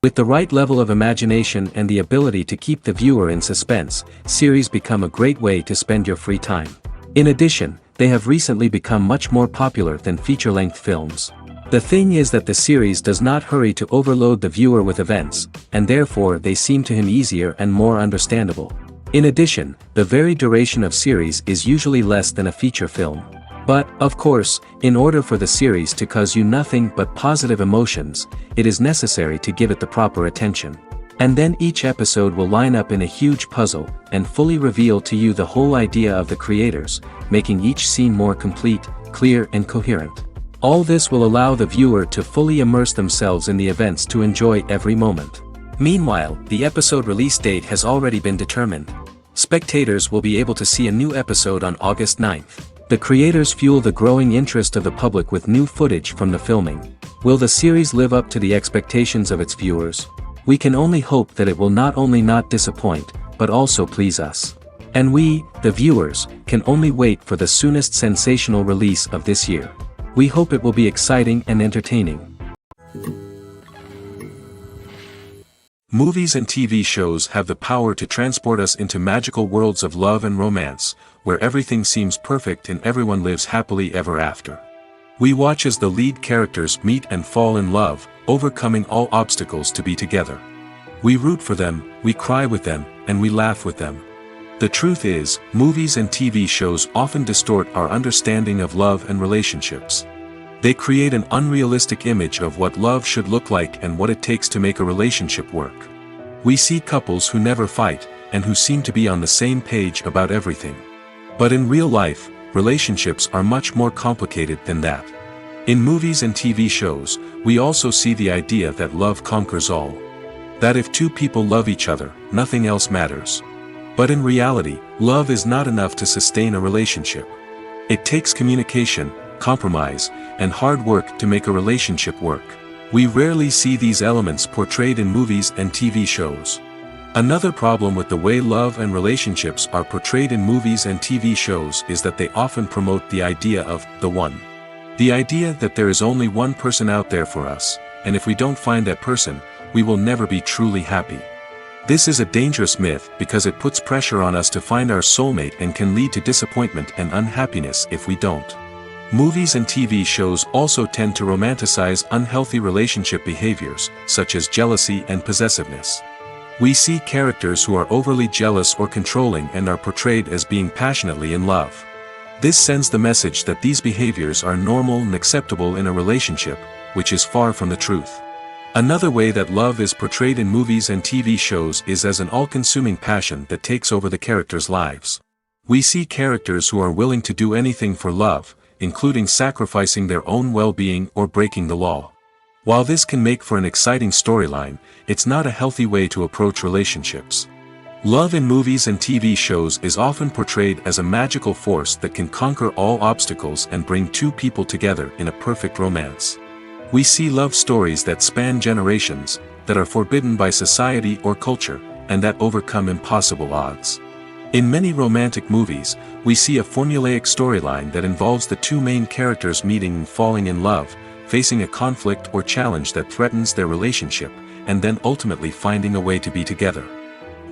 With the right level of imagination and the ability to keep the viewer in suspense, series become a great way to spend your free time. In addition, they have recently become much more popular than feature-length films. The thing is that the series does not hurry to overload the viewer with events, and therefore they seem to him easier and more understandable. In addition, the very duration of series is usually less than a feature film. But, of course, in order for the series to cause you nothing but positive emotions, it is necessary to give it the proper attention. And then each episode will line up in a huge puzzle, and fully reveal to you the whole idea of the creators, making each scene more complete, clear and coherent. All this will allow the viewer to fully immerse themselves in the events to enjoy every moment. Meanwhile, the episode release date has already been determined. Spectators will be able to see a new episode on August 9th. The creators fuel the growing interest of the public with new footage from the filming. Will the series live up to the expectations of its viewers? We can only hope that it will not only not disappoint, but also please us. And we, the viewers, can only wait for the soonest sensational release of this year. We hope it will be exciting and entertaining. Movies and TV shows have the power to transport us into magical worlds of love and romance, where everything seems perfect and everyone lives happily ever after. We watch as the lead characters meet and fall in love, overcoming all obstacles to be together. We root for them, we cry with them, and we laugh with them. The truth is, movies and TV shows often distort our understanding of love and relationships. They create an unrealistic image of what love should look like and what it takes to make a relationship work. We see couples who never fight, and who seem to be on the same page about everything. But in real life, relationships are much more complicated than that. In movies and TV shows, we also see the idea that love conquers all. That if two people love each other, nothing else matters. But in reality, love is not enough to sustain a relationship. It takes communication, compromise, and hard work to make a relationship work. We rarely see these elements portrayed in movies and TV shows. Another problem with the way love and relationships are portrayed in movies and TV shows is that they often promote the idea of the one. The idea that there is only one person out there for us, and if we don't find that person, we will never be truly happy. This is a dangerous myth because it puts pressure on us to find our soulmate and can lead to disappointment and unhappiness if we don't. Movies and TV shows also tend to romanticize unhealthy relationship behaviors, such as jealousy and possessiveness. We see characters who are overly jealous or controlling and are portrayed as being passionately in love. This sends the message that these behaviors are normal and acceptable in a relationship, which is far from the truth. Another way that love is portrayed in movies and TV shows is as an all-consuming passion that takes over the characters' lives. We see characters who are willing to do anything for love, including sacrificing their own well-being or breaking the law. While this can make for an exciting storyline, it's not a healthy way to approach relationships. Love in movies and TV shows is often portrayed as a magical force that can conquer all obstacles and bring two people together in a perfect romance. We see love stories that span generations, that are forbidden by society or culture, and that overcome impossible odds. In many romantic movies, we see a formulaic storyline that involves the two main characters meeting and falling in love, facing a conflict or challenge that threatens their relationship, and then ultimately finding a way to be together.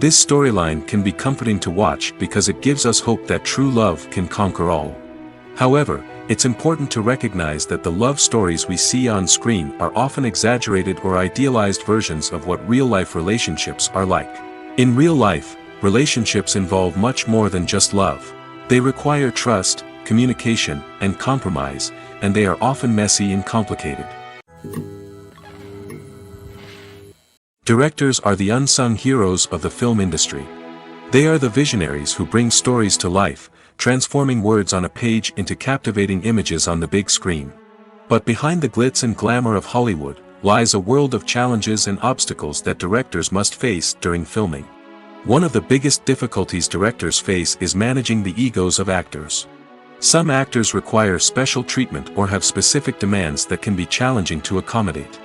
This storyline can be comforting to watch because it gives us hope that true love can conquer all. However, it's important to recognize that the love stories we see on screen are often exaggerated or idealized versions of what real-life relationships are like. In real life, relationships involve much more than just love. They require trust, communication, and compromise, and they are often messy and complicated. Directors are the unsung heroes of the film industry. They are the visionaries who bring stories to life, transforming words on a page into captivating images on the big screen. But behind the glitz and glamour of Hollywood lies a world of challenges and obstacles that directors must face during filming. One of the biggest difficulties directors face is managing the egos of actors. Some actors require special treatment or have specific demands that can be challenging to accommodate.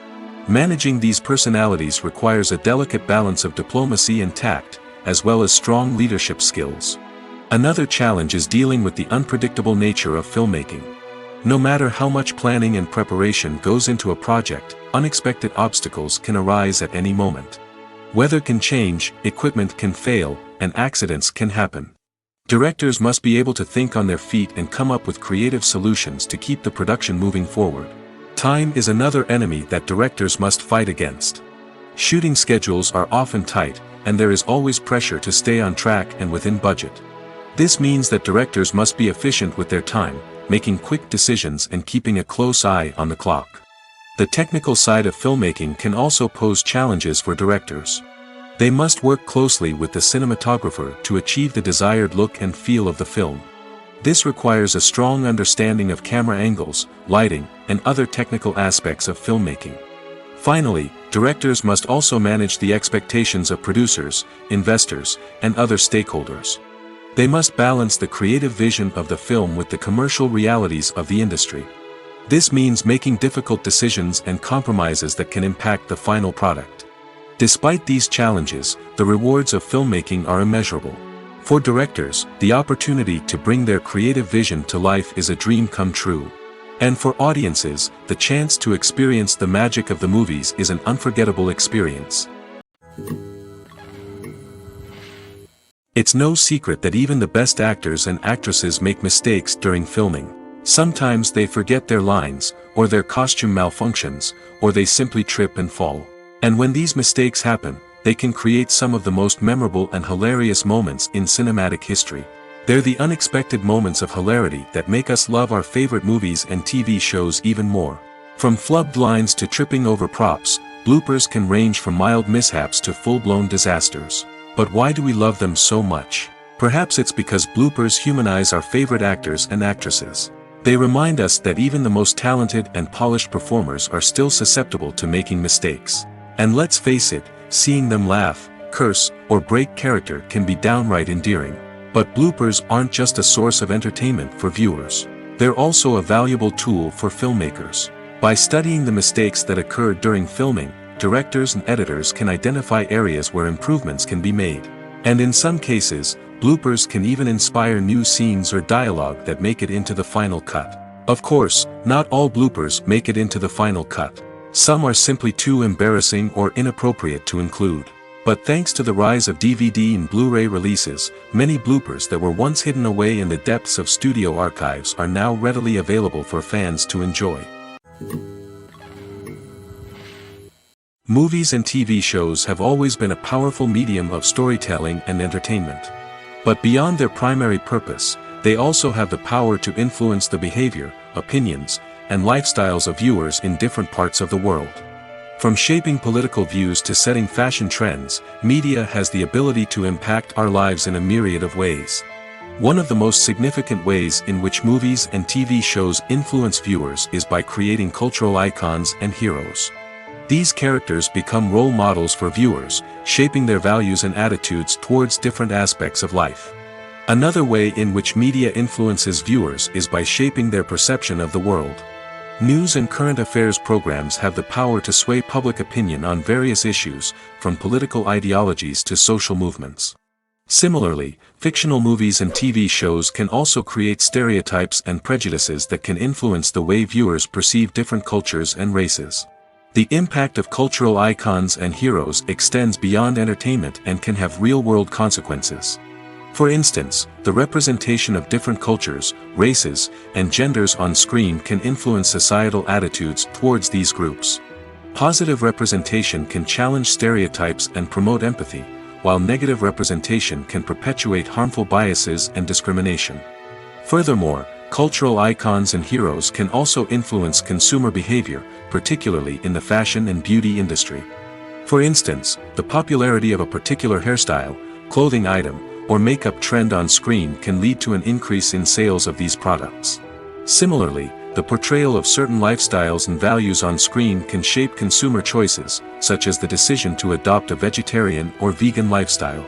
Managing these personalities requires a delicate balance of diplomacy and tact, as well as strong leadership skills. Another challenge is dealing with the unpredictable nature of filmmaking. No matter how much planning and preparation goes into a project, unexpected obstacles can arise at any moment. Weather can change, equipment can fail, and accidents can happen. Directors must be able to think on their feet and come up with creative solutions to keep the production moving forward. Time is another enemy that directors must fight against. Shooting schedules are often tight, and there is always pressure to stay on track and within budget. This means that directors must be efficient with their time, making quick decisions and keeping a close eye on the clock. The technical side of filmmaking can also pose challenges for directors. They must work closely with the cinematographer to achieve the desired look and feel of the film. This requires a strong understanding of camera angles, lighting, and other technical aspects of filmmaking. Finally, directors must also manage the expectations of producers, investors, and other stakeholders. They must balance the creative vision of the film with the commercial realities of the industry. This means making difficult decisions and compromises that can impact the final product. Despite these challenges, the rewards of filmmaking are immeasurable. For directors, the opportunity to bring their creative vision to life is a dream come true. And for audiences, the chance to experience the magic of the movies is an unforgettable experience. It's no secret that even the best actors and actresses make mistakes during filming. Sometimes they forget their lines, or their costume malfunctions, or they simply trip and fall. And when these mistakes happen, they can create some of the most memorable and hilarious moments in cinematic history. They're the unexpected moments of hilarity that make us love our favorite movies and TV shows even more. From flubbed lines to tripping over props, bloopers can range from mild mishaps to full-blown disasters. But why do we love them so much? Perhaps it's because bloopers humanize our favorite actors and actresses. They remind us that even the most talented and polished performers are still susceptible to making mistakes. And let's face it, seeing them laugh, curse, or break character can be downright endearing. But bloopers aren't just a source of entertainment for viewers. They're also a valuable tool for filmmakers. By studying the mistakes that occurred during filming, directors and editors can identify areas where improvements can be made. And in some cases, bloopers can even inspire new scenes or dialogue that make it into the final cut. Of course, not all bloopers make it into the final cut. Some are simply too embarrassing or inappropriate to include. But thanks to the rise of DVD and Blu-ray releases, many bloopers that were once hidden away in the depths of studio archives are now readily available for fans to enjoy. Movies and TV shows have always been a powerful medium of storytelling and entertainment. But beyond their primary purpose, they also have the power to influence the behavior, opinions, and lifestyles of viewers in different parts of the world. From shaping political views to setting fashion trends, media has the ability to impact our lives in a myriad of ways. One of the most significant ways in which movies and TV shows influence viewers is by creating cultural icons and heroes. These characters become role models for viewers, shaping their values and attitudes towards different aspects of life. Another way in which media influences viewers is by shaping their perception of the world. News and current affairs programs have the power to sway public opinion on various issues, from political ideologies to social movements. Similarly, fictional movies and TV shows can also create stereotypes and prejudices that can influence the way viewers perceive different cultures and races. The impact of cultural icons and heroes extends beyond entertainment and can have real-world consequences. For instance, the representation of different cultures, races, and genders on screen can influence societal attitudes towards these groups. Positive representation can challenge stereotypes and promote empathy, while negative representation can perpetuate harmful biases and discrimination. Furthermore, cultural icons and heroes can also influence consumer behavior, particularly in the fashion and beauty industry. For instance, the popularity of a particular hairstyle, clothing item, or makeup trend on screen can lead to an increase in sales of these products. Similarly, the portrayal of certain lifestyles and values on screen can shape consumer choices, such as the decision to adopt a vegetarian or vegan lifestyle.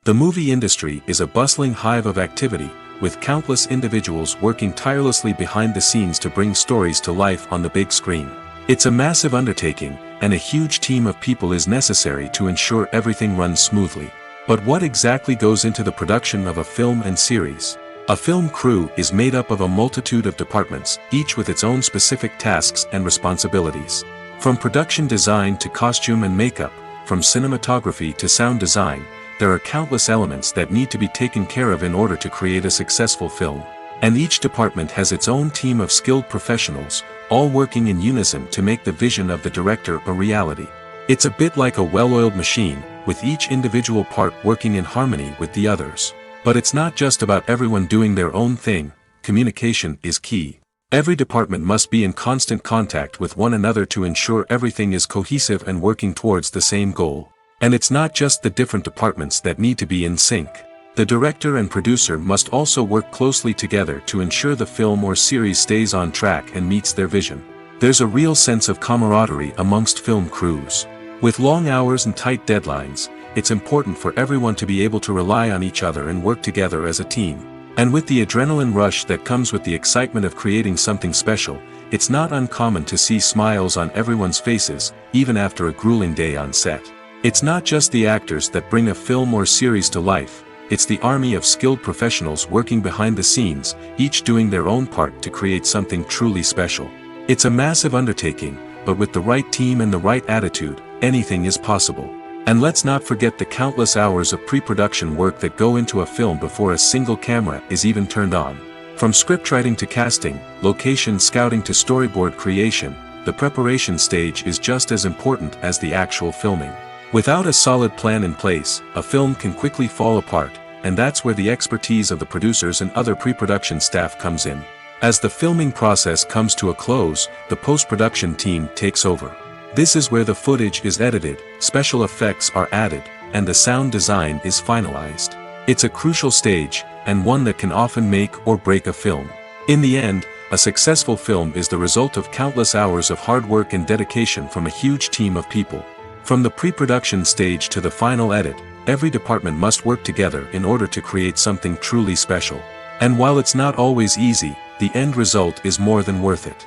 The movie industry is a bustling hive of activity, with countless individuals working tirelessly behind the scenes to bring stories to life on the big screen. It's a massive undertaking, and a huge team of people is necessary to ensure everything runs smoothly. But what exactly goes into the production of a film and series? A film crew is made up of a multitude of departments, each with its own specific tasks and responsibilities. From production design to costume and makeup, from cinematography to sound design, there are countless elements that need to be taken care of in order to create a successful film. And each department has its own team of skilled professionals, all working in unison to make the vision of the director a reality. It's a bit like a well-oiled machine, with each individual part working in harmony with the others. But it's not just about everyone doing their own thing. Communication is key. Every department must be in constant contact with one another to ensure everything is cohesive and working towards the same goal. And it's not just the different departments that need to be in sync. The director and producer must also work closely together to ensure the film or series stays on track and meets their vision. There's a real sense of camaraderie amongst film crews. With long hours and tight deadlines, it's important for everyone to be able to rely on each other and work together as a team. And with the adrenaline rush that comes with the excitement of creating something special, it's not uncommon to see smiles on everyone's faces, even after a grueling day on set. It's not just the actors that bring a film or series to life, it's the army of skilled professionals working behind the scenes, each doing their own part to create something truly special. It's a massive undertaking, but with the right team and the right attitude, anything is possible. And let's not forget the countless hours of pre-production work that go into a film before a single camera is even turned on. From scriptwriting to casting, location scouting to storyboard creation, the preparation stage is just as important as the actual filming. Without a solid plan in place, a film can quickly fall apart, and that's where the expertise of the producers and other pre-production staff comes in. As the filming process comes to a close, the post-production team takes over. This is where the footage is edited, special effects are added, and the sound design is finalized. It's a crucial stage, and one that can often make or break a film. In the end, a successful film is the result of countless hours of hard work and dedication from a huge team of people. From the pre-production stage to the final edit, every department must work together in order to create something truly special. And while it's not always easy, the end result is more than worth it.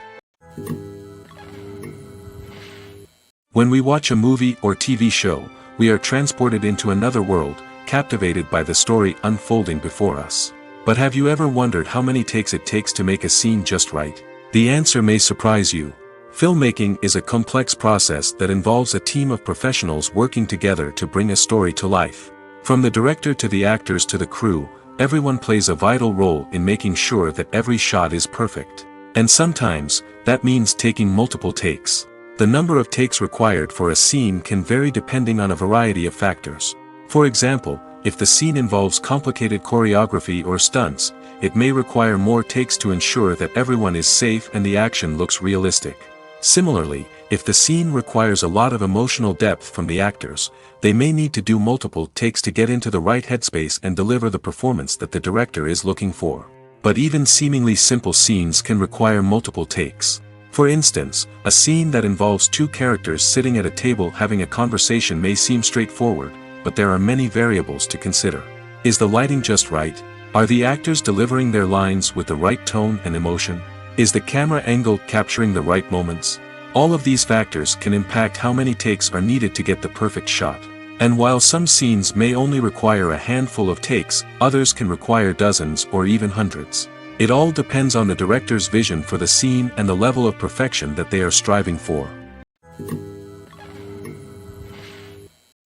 When we watch a movie or TV show, we are transported into another world, captivated by the story unfolding before us. But have you ever wondered how many takes it takes to make a scene just right? The answer may surprise you. Filmmaking is a complex process that involves a team of professionals working together to bring a story to life. From the director to the actors to the crew, everyone plays a vital role in making sure that every shot is perfect. And sometimes, that means taking multiple takes. The number of takes required for a scene can vary depending on a variety of factors. For example, if the scene involves complicated choreography or stunts, it may require more takes to ensure that everyone is safe and the action looks realistic. Similarly, if the scene requires a lot of emotional depth from the actors, they may need to do multiple takes to get into the right headspace and deliver the performance that the director is looking for. But even seemingly simple scenes can require multiple takes. For instance, a scene that involves two characters sitting at a table having a conversation may seem straightforward, but there are many variables to consider. Is the lighting just right? Are the actors delivering their lines with the right tone and emotion? Is the camera angle capturing the right moments? All of these factors can impact how many takes are needed to get the perfect shot. And while some scenes may only require a handful of takes, others can require dozens or even hundreds. It all depends on the director's vision for the scene and the level of perfection that they are striving for.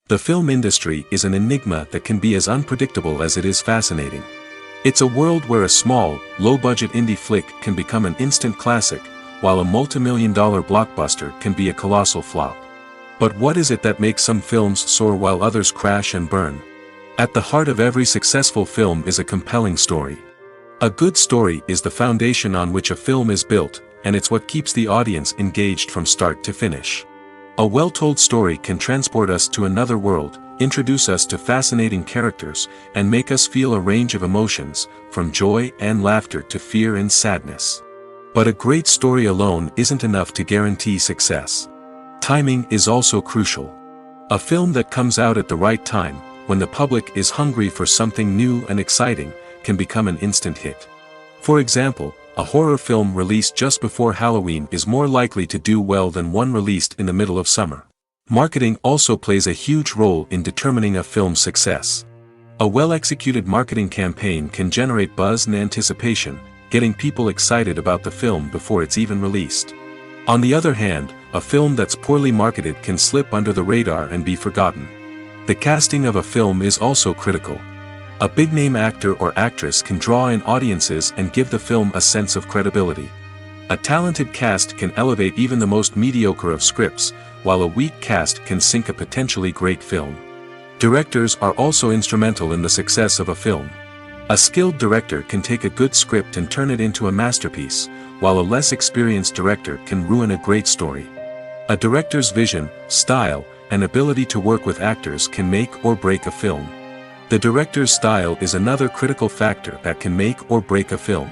The film industry is an enigma that can be as unpredictable as it is fascinating. It's a world where a small, low-budget indie flick can become an instant classic, while a multi-million-dollar blockbuster can be a colossal flop. But what is it that makes some films soar while others crash and burn? At the heart of every successful film is a compelling story. A good story is the foundation on which a film is built, and it's what keeps the audience engaged from start to finish. A well-told story can transport us to another world, introduce us to fascinating characters, and make us feel a range of emotions, from joy and laughter to fear and sadness. But a great story alone isn't enough to guarantee success. Timing is also crucial. A film that comes out at the right time, when the public is hungry for something new and exciting, can become an instant hit. For example, a horror film released just before Halloween is more likely to do well than one released in the middle of summer. Marketing also plays a huge role in determining a film's success. A well-executed marketing campaign can generate buzz and anticipation, getting people excited about the film before it's even released. On the other hand, a film that's poorly marketed can slip under the radar and be forgotten. The casting of a film is also critical. A big-name actor or actress can draw in audiences and give the film a sense of credibility. A talented cast can elevate even the most mediocre of scripts, while a weak cast can sink a potentially great film. Directors are also instrumental in the success of a film. A skilled director can take a good script and turn it into a masterpiece, while a less experienced director can ruin a great story. A director's vision, style, and ability to work with actors can make or break a film. The director's style is another critical factor that can make or break a film.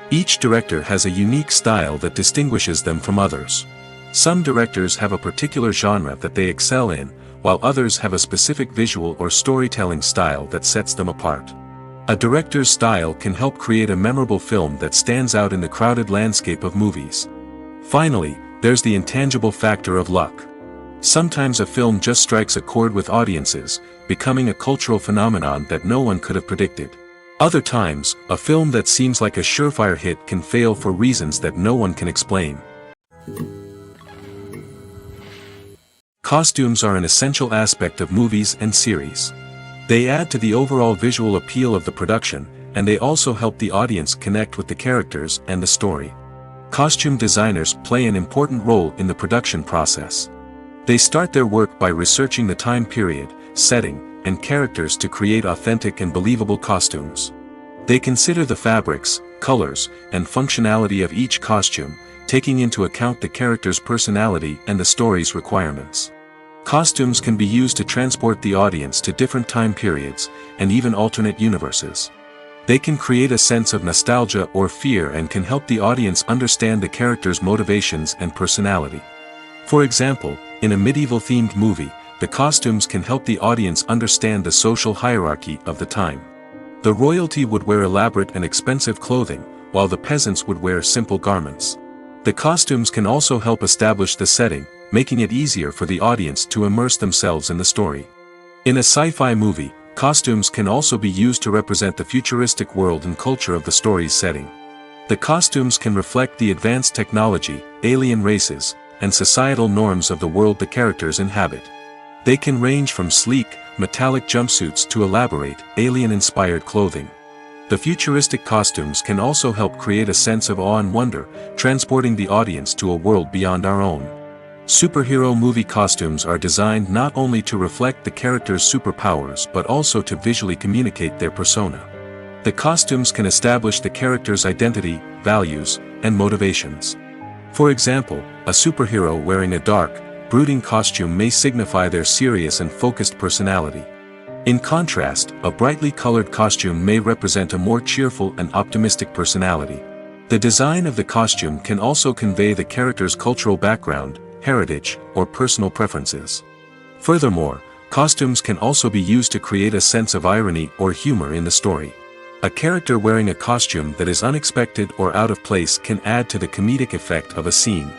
Each director has a unique style that distinguishes them from others. Some directors have a particular genre that they excel in, while others have a specific visual or storytelling style that sets them apart. A director's style can help create a memorable film that stands out in the crowded landscape of movies. Finally, there's the intangible factor of luck. Sometimes a film just strikes a chord with audiences, becoming a cultural phenomenon that no one could have predicted. Other times, a film that seems like a surefire hit can fail for reasons that no one can explain. Costumes are an essential aspect of movies and series. They add to the overall visual appeal of the production, and they also help the audience connect with the characters and the story. Costume designers play an important role in the production process. They start their work by researching the time period, setting, and characters to create authentic and believable costumes. They consider the fabrics, colors, and functionality of each costume, taking into account the character's personality and the story's requirements. Costumes can be used to transport the audience to different time periods, and even alternate universes. They can create a sense of nostalgia or fear and can help the audience understand the character's motivations and personality. For example, in a medieval-themed movie, the costumes can help the audience understand the social hierarchy of the time. The royalty would wear elaborate and expensive clothing, while the peasants would wear simple garments. The costumes can also help establish the setting, making it easier for the audience to immerse themselves in the story. In a sci-fi movie, costumes can also be used to represent the futuristic world and culture of the story's setting. The costumes can reflect the advanced technology, alien races, and societal norms of the world the characters inhabit. They can range from sleek, metallic jumpsuits to elaborate, alien-inspired clothing. The futuristic costumes can also help create a sense of awe and wonder, transporting the audience to a world beyond our own. Superhero movie costumes are designed not only to reflect the character's superpowers but also to visually communicate their persona. The costumes can establish the character's identity, values, and motivations. For example, a superhero wearing a dark, brooding costume may signify their serious and focused personality. In contrast, a brightly colored costume may represent a more cheerful and optimistic personality. The design of the costume can also convey the character's cultural background, heritage, or personal preferences. Furthermore, costumes can also be used to create a sense of irony or humor in the story. A character wearing a costume that is unexpected or out of place can add to the comedic effect of a scene.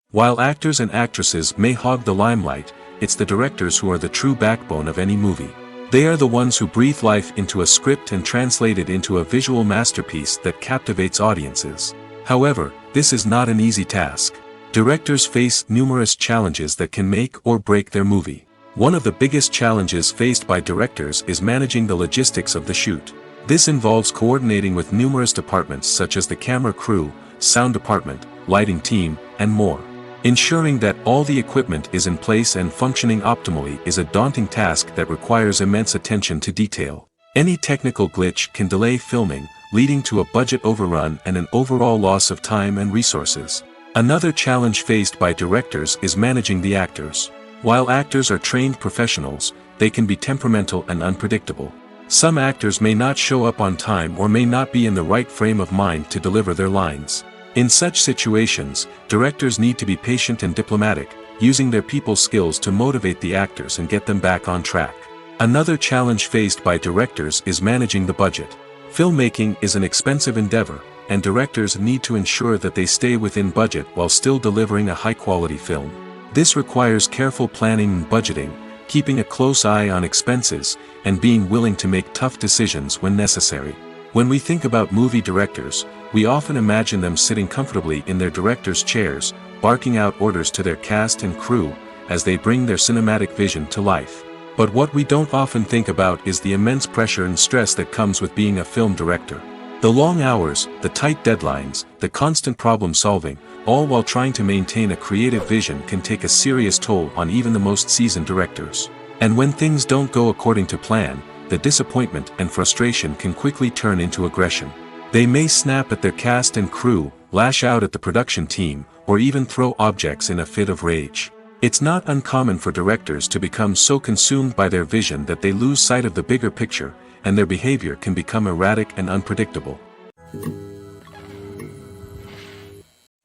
While actors and actresses may hog the limelight, it's the directors who are the true backbone of any movie. They are the ones who breathe life into a script and translate it into a visual masterpiece that captivates audiences. However, this is not an easy task. Directors face numerous challenges that can make or break their movie. One of the biggest challenges faced by directors is managing the logistics of the shoot. This involves coordinating with numerous departments such as the camera crew, sound department, lighting team, and more. Ensuring that all the equipment is in place and functioning optimally is a daunting task that requires immense attention to detail. Any technical glitch can delay filming, leading to a budget overrun and an overall loss of time and resources. Another challenge faced by directors is managing the actors. While actors are trained professionals, they can be temperamental and unpredictable. Some actors may not show up on time or may not be in the right frame of mind to deliver their lines. In such situations, directors need to be patient and diplomatic, using their people skills to motivate the actors and get them back on track. Another challenge faced by directors is managing the budget. Filmmaking is an expensive endeavor, and directors need to ensure that they stay within budget while still delivering a high-quality film. This requires careful planning and budgeting, keeping a close eye on expenses, and being willing to make tough decisions when necessary. When we think about movie directors, we often imagine them sitting comfortably in their director's chairs, barking out orders to their cast and crew, as they bring their cinematic vision to life. But what we don't often think about is the immense pressure and stress that comes with being a film director. The long hours, the tight deadlines, the constant problem solving, all while trying to maintain a creative vision can take a serious toll on even the most seasoned directors. And when things don't go according to plan, the disappointment and frustration can quickly turn into aggression. They may snap at their cast and crew, lash out at the production team, or even throw objects in a fit of rage. It's not uncommon for directors to become so consumed by their vision that they lose sight of the bigger picture, and their behavior can become erratic and unpredictable.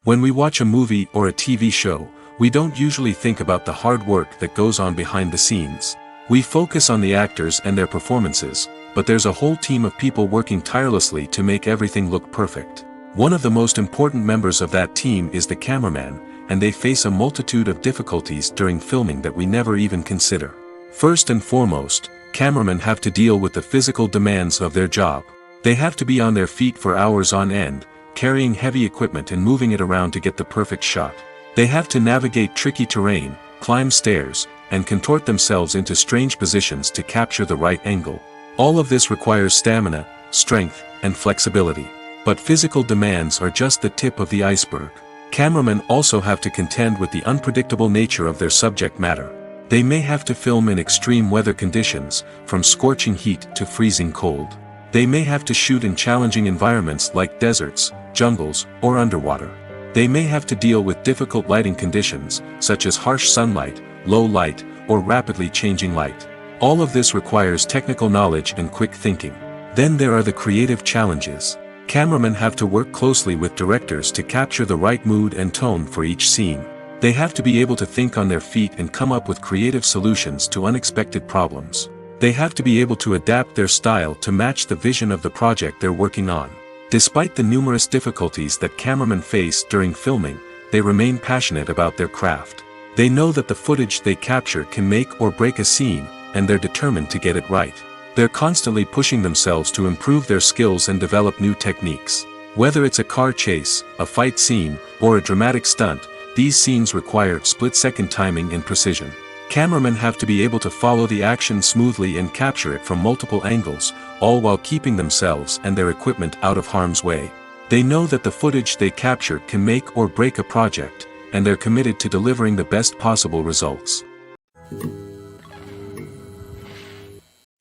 When we watch a movie or a TV show, we don't usually think about the hard work that goes on behind the scenes. We focus on the actors and their performances, but there's a whole team of people working tirelessly to make everything look perfect. One of the most important members of that team is the cameraman, and they face a multitude of difficulties during filming that we never even consider. First and foremost, cameramen have to deal with the physical demands of their job. They have to be on their feet for hours on end, carrying heavy equipment and moving it around to get the perfect shot. They have to navigate tricky terrain, climb stairs, and contort themselves into strange positions to capture the right angle. All of this requires stamina, strength, and flexibility. But physical demands are just the tip of the iceberg. Cameramen also have to contend with the unpredictable nature of their subject matter. They may have to film in extreme weather conditions, from scorching heat to freezing cold. They may have to shoot in challenging environments like deserts, jungles, or underwater. They may have to deal with difficult lighting conditions, such as harsh sunlight, low light, or rapidly changing light. All of this requires technical knowledge and quick thinking. Then there are the creative challenges. Cameramen have to work closely with directors to capture the right mood and tone for each scene. They have to be able to think on their feet and come up with creative solutions to unexpected problems. They have to be able to adapt their style to match the vision of the project they're working on. Despite the numerous difficulties that cameramen face during filming, they remain passionate about their craft. They know that the footage they capture can make or break a scene, and they're determined to get it right. They're constantly pushing themselves to improve their skills and develop new techniques. Whether it's a car chase, a fight scene, or a dramatic stunt, these scenes require split-second timing and precision. Cameramen have to be able to follow the action smoothly and capture it from multiple angles, all while keeping themselves and their equipment out of harm's way. They know that the footage they capture can make or break a project, and they're committed to delivering the best possible results.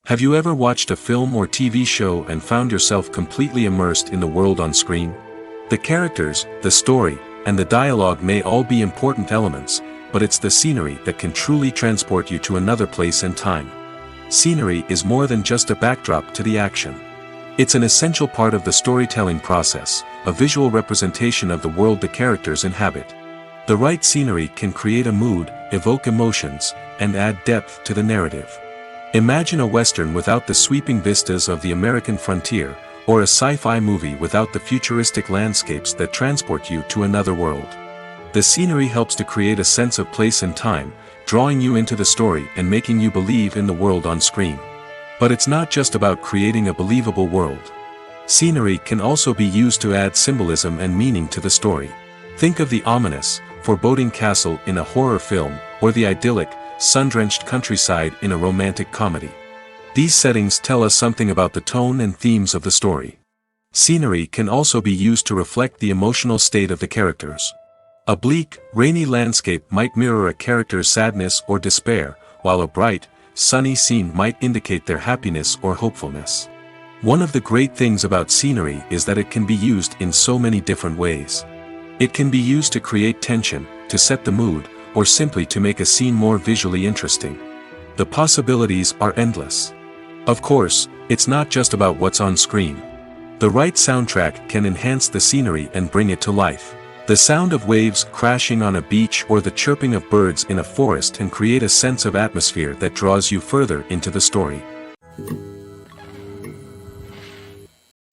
Have you ever watched a film or TV show and found yourself completely immersed in the world on screen? The characters, the story, and the dialogue may all be important elements, but it's the scenery that can truly transport you to another place and time. Scenery is more than just a backdrop to the action. It's an essential part of the storytelling process, a visual representation of the world the characters inhabit. The right scenery can create a mood, evoke emotions, and add depth to the narrative. Imagine a Western without the sweeping vistas of the American frontier, or a sci-fi movie without the futuristic landscapes that transport you to another world. The scenery helps to create a sense of place and time, drawing you into the story and making you believe in the world on screen. But it's not just about creating a believable world. Scenery can also be used to add symbolism and meaning to the story. Think of the ominous, foreboding castle in a horror film, or the idyllic, sun-drenched countryside in a romantic comedy. These settings tell us something about the tone and themes of the story. Scenery can also be used to reflect the emotional state of the characters. A bleak, rainy landscape might mirror a character's sadness or despair, while a bright, sunny scene might indicate their happiness or hopefulness. One of the great things about scenery is that it can be used in so many different ways. It can be used to create tension, to set the mood, or simply to make a scene more visually interesting. The possibilities are endless. Of course, it's not just about what's on screen. The right soundtrack can enhance the scenery and bring it to life. The sound of waves crashing on a beach or the chirping of birds in a forest can create a sense of atmosphere that draws you further into the story.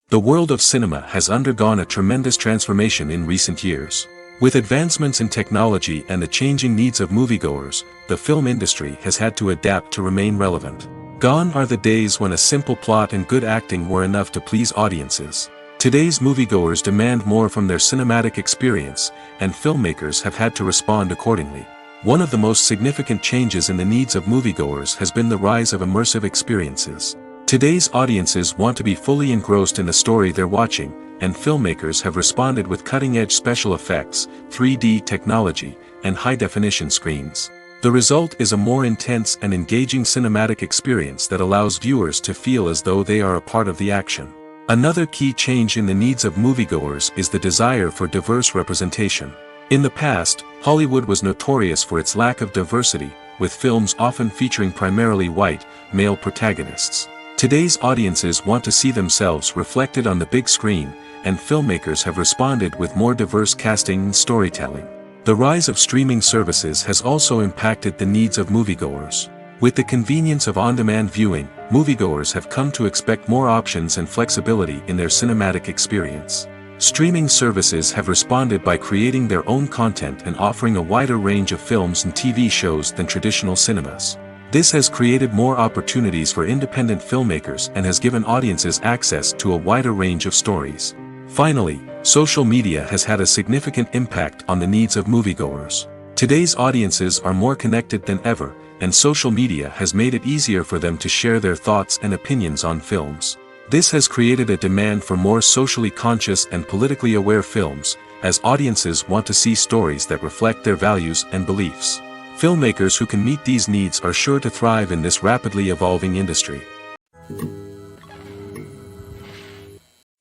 The world of cinema has undergone a tremendous transformation in recent years. With advancements in technology and the changing needs of moviegoers, the film industry has had to adapt to remain relevant. Gone are the days when a simple plot and good acting were enough to please audiences. Today's moviegoers demand more from their cinematic experience, and filmmakers have had to respond accordingly. One of the most significant changes in the needs of moviegoers has been the rise of immersive experiences. Today's audiences want to be fully engrossed in the story they're watching, and filmmakers have responded with cutting-edge special effects, 3D technology, and high-definition screens. The result is a more intense and engaging cinematic experience that allows viewers to feel as though they are a part of the action. Another key change in the needs of moviegoers is the desire for diverse representation. In the past, Hollywood was notorious for its lack of diversity, with films often featuring primarily white, male protagonists. Today's audiences want to see themselves reflected on the big screen, and filmmakers have responded with more diverse casting and storytelling. The rise of streaming services has also impacted the needs of moviegoers. With the convenience of on-demand viewing, moviegoers have come to expect more options and flexibility in their cinematic experience. Streaming services have responded by creating their own content and offering a wider range of films and TV shows than traditional cinemas. This has created more opportunities for independent filmmakers and has given audiences access to a wider range of stories. Finally, social media has had a significant impact on the needs of moviegoers. Today's audiences are more connected than ever, and social media has made it easier for them to share their thoughts and opinions on films. This has created a demand for more socially conscious and politically aware films, as audiences want to see stories that reflect their values and beliefs. Filmmakers who can meet these needs are sure to thrive in this rapidly evolving industry.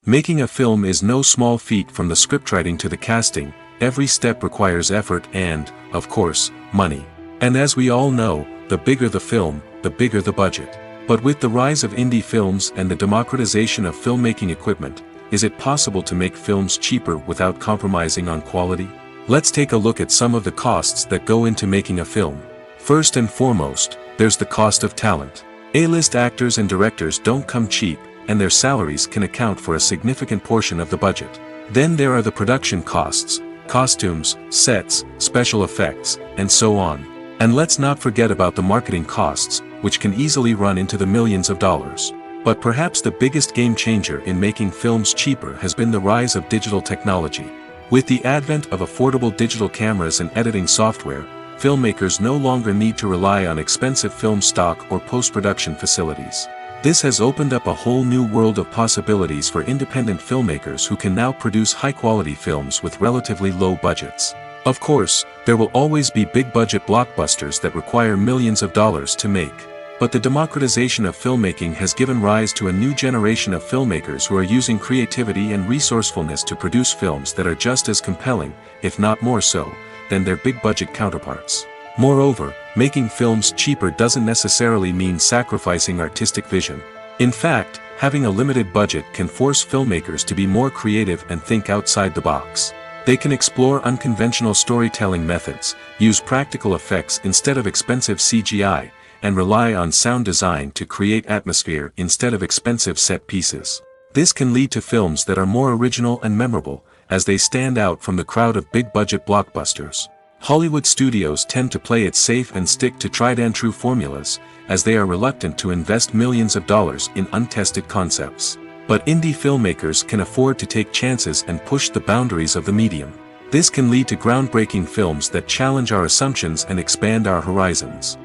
Making a film is no small feat. From the scriptwriting to the casting, every step requires effort and, of course, money. And as we all know, the bigger the film, the bigger the budget. But with the rise of indie films and the democratization of filmmaking equipment, is it possible to make films cheaper without compromising on quality? Let's take a look at some of the costs that go into making a film. First and foremost, there's the cost of talent. A-list actors and directors don't come cheap, and their salaries can account for a significant portion of the budget. Then there are the production costs, costumes, sets, special effects, and so on. And let's not forget about the marketing costs, which can easily run into the millions of dollars. But perhaps the biggest game changer in making films cheaper has been the rise of digital technology. With the advent of affordable digital cameras and editing software, filmmakers no longer need to rely on expensive film stock or post-production facilities. This has opened up a whole new world of possibilities for independent filmmakers who can now produce high-quality films with relatively low budgets. Of course, there will always be big-budget blockbusters that require millions of dollars to make. But the democratization of filmmaking has given rise to a new generation of filmmakers who are using creativity and resourcefulness to produce films that are just as compelling, if not more so, than their big-budget counterparts. Moreover, making films cheaper doesn't necessarily mean sacrificing artistic vision. In fact, having a limited budget can force filmmakers to be more creative and think outside the box. They can explore unconventional storytelling methods, use practical effects instead of expensive CGI, and rely on sound design to create atmosphere instead of expensive set pieces. This can lead to films that are more original and memorable, as they stand out from the crowd of big-budget blockbusters. Hollywood studios tend to play it safe and stick to tried-and-true formulas, as they are reluctant to invest millions of dollars in untested concepts. But indie filmmakers can afford to take chances and push the boundaries of the medium. This can lead to groundbreaking films that challenge our assumptions and expand our horizons.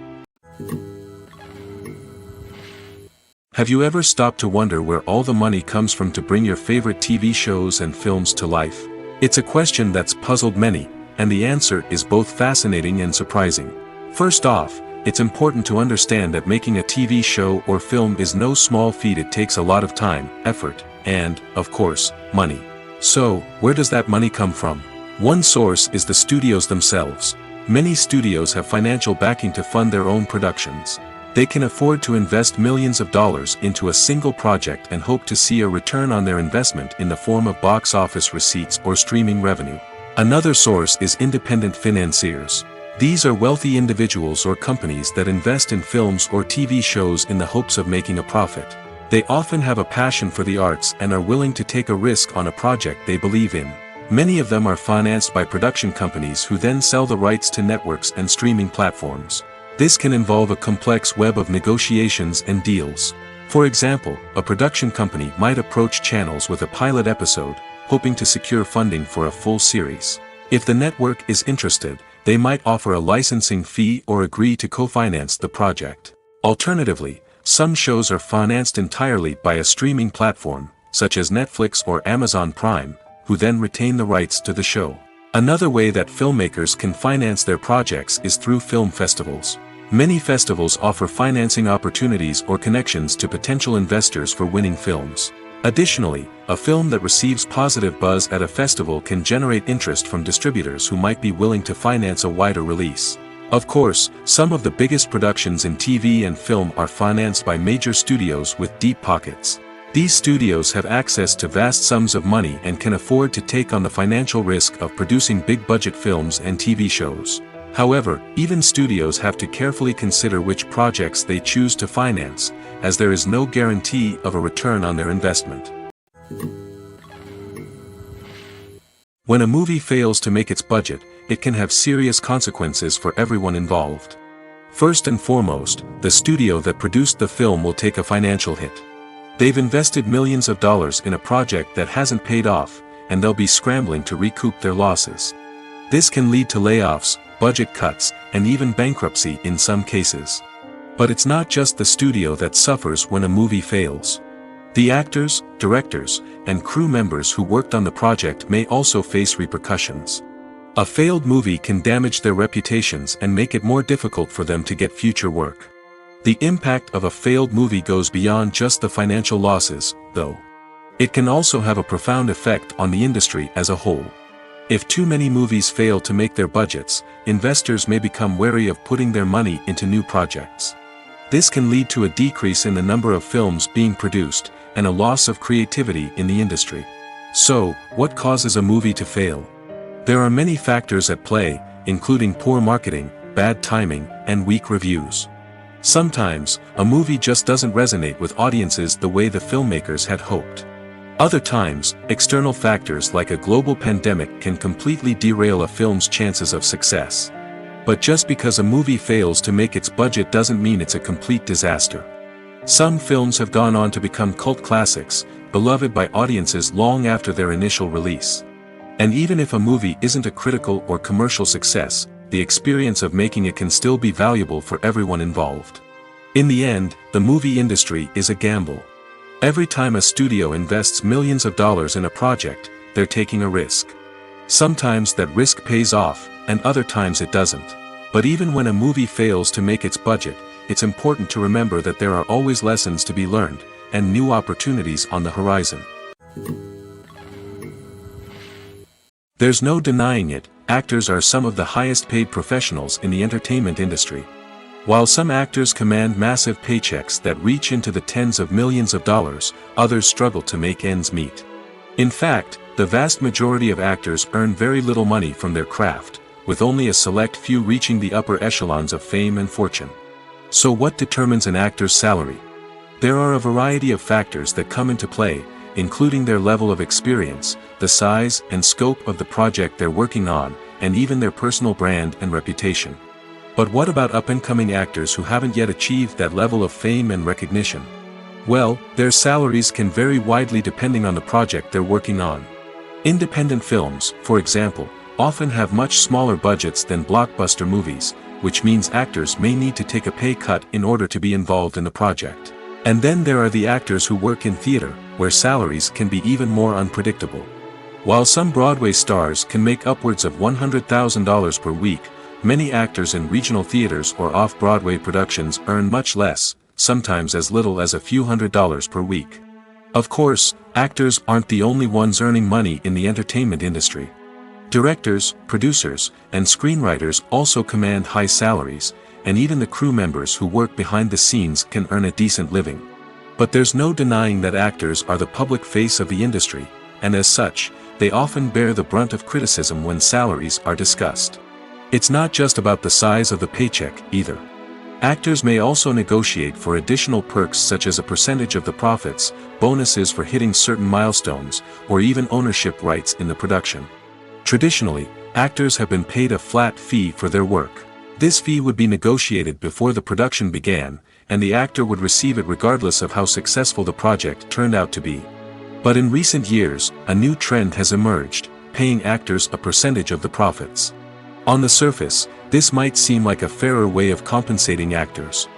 Have you ever stopped to wonder where all the money comes from to bring your favorite TV shows and films to life? It's a question that's puzzled many, and the answer is both fascinating and surprising. First off, it's important to understand that making a TV show or film is no small feat. It takes a lot of time, effort, and, of course, money. So, where does that money come from? One source is the studios themselves. Many studios have financial backing to fund their own productions. They can afford to invest millions of dollars into a single project and hope to see a return on their investment in the form of box office receipts or streaming revenue. Another source is independent financiers. These are wealthy individuals or companies that invest in films or TV shows in the hopes of making a profit. They often have a passion for the arts and are willing to take a risk on a project they believe in. Many of them are financed by production companies who then sell the rights to networks and streaming platforms. This can involve a complex web of negotiations and deals. For example, a production company might approach channels with a pilot episode, hoping to secure funding for a full series. If the network is interested, they might offer a licensing fee or agree to co-finance the project. Alternatively, some shows are financed entirely by a streaming platform, such as Netflix or Amazon Prime, who then retain the rights to the show. Another way that filmmakers can finance their projects is through film festivals. Many festivals offer financing opportunities or connections to potential investors for winning films. Additionally, a film that receives positive buzz at a festival can generate interest from distributors who might be willing to finance a wider release. Of course, some of the biggest productions in TV and film are financed by major studios with deep pockets. These studios have access to vast sums of money and can afford to take on the financial risk of producing big-budget films and TV shows. However, even studios have to carefully consider which projects they choose to finance, as there is no guarantee of a return on their investment. When a movie fails to make its budget, it can have serious consequences for everyone involved. First and foremost, the studio that produced the film will take a financial hit. They've invested millions of dollars in a project that hasn't paid off, and they'll be scrambling to recoup their losses. This can lead to layoffs, budget cuts, and even bankruptcy in some cases. But it's not just the studio that suffers when a movie fails. The actors, directors, and crew members who worked on the project may also face repercussions. A failed movie can damage their reputations and make it more difficult for them to get future work. The impact of a failed movie goes beyond just the financial losses, though. It can also have a profound effect on the industry as a whole. If too many movies fail to make their budgets, investors may become wary of putting their money into new projects. This can lead to a decrease in the number of films being produced, and a loss of creativity in the industry. So, what causes a movie to fail? There are many factors at play, including poor marketing, bad timing, and weak reviews. Sometimes, a movie just doesn't resonate with audiences the way the filmmakers had hoped. Other times, external factors like a global pandemic can completely derail a film's chances of success. But just because a movie fails to make its budget doesn't mean it's a complete disaster. Some films have gone on to become cult classics, beloved by audiences long after their initial release. And even if a movie isn't a critical or commercial success, the experience of making it can still be valuable for everyone involved. In the end, the movie industry is a gamble. Every time a studio invests millions of dollars in a project, they're taking a risk. Sometimes that risk pays off, and other times it doesn't. But even when a movie fails to make its budget, it's important to remember that there are always lessons to be learned, and new opportunities on the horizon. There's no denying it, actors are some of the highest paid professionals in the entertainment industry. While some actors command massive paychecks that reach into the tens of millions of dollars, others struggle to make ends meet. In fact, the vast majority of actors earn very little money from their craft, with only a select few reaching the upper echelons of fame and fortune. So what determines an actor's salary? There are a variety of factors that come into play, including their level of experience, the size and scope of the project they're working on, and even their personal brand and reputation. But what about up-and-coming actors who haven't yet achieved that level of fame and recognition? Well, their salaries can vary widely depending on the project they're working on. Independent films, for example, often have much smaller budgets than blockbuster movies, which means actors may need to take a pay cut in order to be involved in the project. And then there are the actors who work in theater, where salaries can be even more unpredictable. While some Broadway stars can make upwards of $100,000 per week, many actors in regional theaters or off-Broadway productions earn much less, sometimes as little as a few $100s per week. Of course, actors aren't the only ones earning money in the entertainment industry. Directors, producers, and screenwriters also command high salaries, and even the crew members who work behind the scenes can earn a decent living. But there's no denying that actors are the public face of the industry, and as such, they often bear the brunt of criticism when salaries are discussed. It's not just about the size of the paycheck, either. Actors may also negotiate for additional perks such as a percentage of the profits, bonuses for hitting certain milestones, or even ownership rights in the production. Traditionally, actors have been paid a flat fee for their work. This fee would be negotiated before the production began, and the actor would receive it regardless of how successful the project turned out to be. But in recent years, a new trend has emerged, paying actors a percentage of the profits. On the surface, this might seem like a fairer way of compensating actors.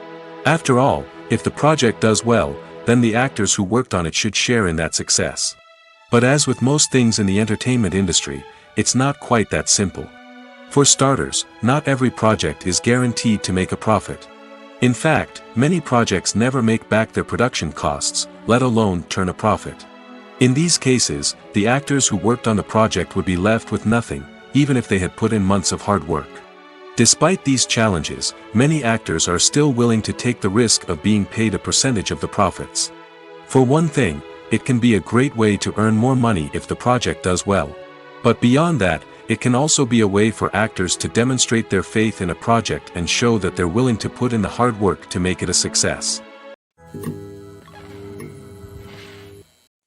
After all, if the project does well, then the actors who worked on it should share in that success. But as with most things in the entertainment industry, it's not quite that simple. For starters, not every project is guaranteed to make a profit. In fact, many projects never make back their production costs, let alone turn a profit. In these cases, the actors who worked on the project would be left with nothing, even if they had put in months of hard work. Despite these challenges, many actors are still willing to take the risk of being paid a percentage of the profits. For one thing, it can be a great way to earn more money if the project does well. But beyond that, it can also be a way for actors to demonstrate their faith in a project and show that they're willing to put in the hard work to make it a success.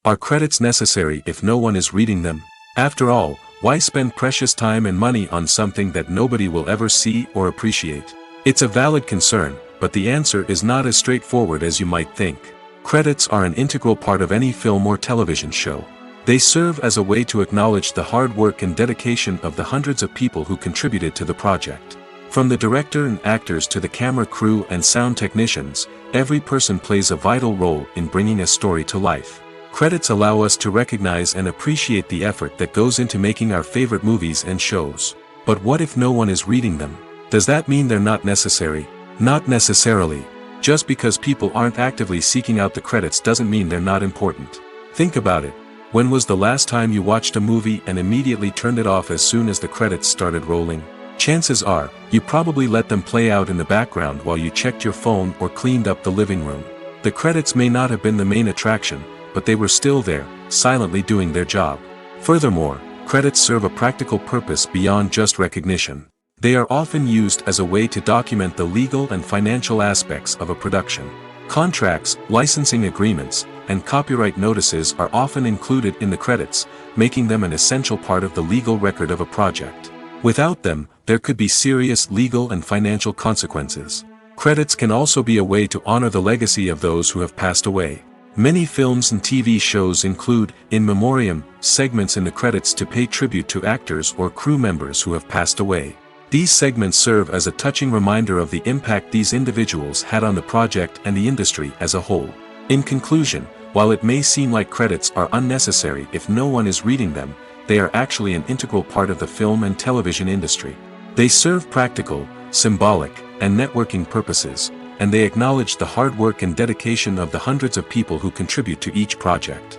Are credits necessary if no one is reading them? After all, why spend precious time and money on something that nobody will ever see or appreciate? It's a valid concern, but the answer is not as straightforward as you might think. Credits are an integral part of any film or television show. They serve as a way to acknowledge the hard work and dedication of the hundreds of people who contributed to the project. From the director and actors to the camera crew and sound technicians, every person plays a vital role in bringing a story to life. Credits allow us to recognize and appreciate the effort that goes into making our favorite movies and shows. But what if no one is reading them? Does that mean they're not necessary? Not necessarily. Just because people aren't actively seeking out the credits doesn't mean they're not important. Think about it. When was the last time you watched a movie and immediately turned it off as soon as the credits started rolling? Chances are, you probably let them play out in the background while you checked your phone or cleaned up the living room. The credits may not have been the main attraction, but they were still there, silently doing their job. Furthermore, credits serve a practical purpose beyond just recognition. They are often used as a way to document the legal and financial aspects of a production. Contracts, licensing agreements, and copyright notices are often included in the credits, making them an essential part of the legal record of a project. Without them, there could be serious legal and financial consequences. Credits can also be a way to honor the legacy of those who have passed away. Many films and TV shows include, in memoriam, segments in the credits to pay tribute to actors or crew members who have passed away. These segments serve as a touching reminder of the impact these individuals had on the project and the industry as a whole. In conclusion, while it may seem like credits are unnecessary if no one is reading them, they are actually an integral part of the film and television industry. They serve practical, symbolic, and networking purposes, and they acknowledge the hard work and dedication of the hundreds of people who contribute to each project.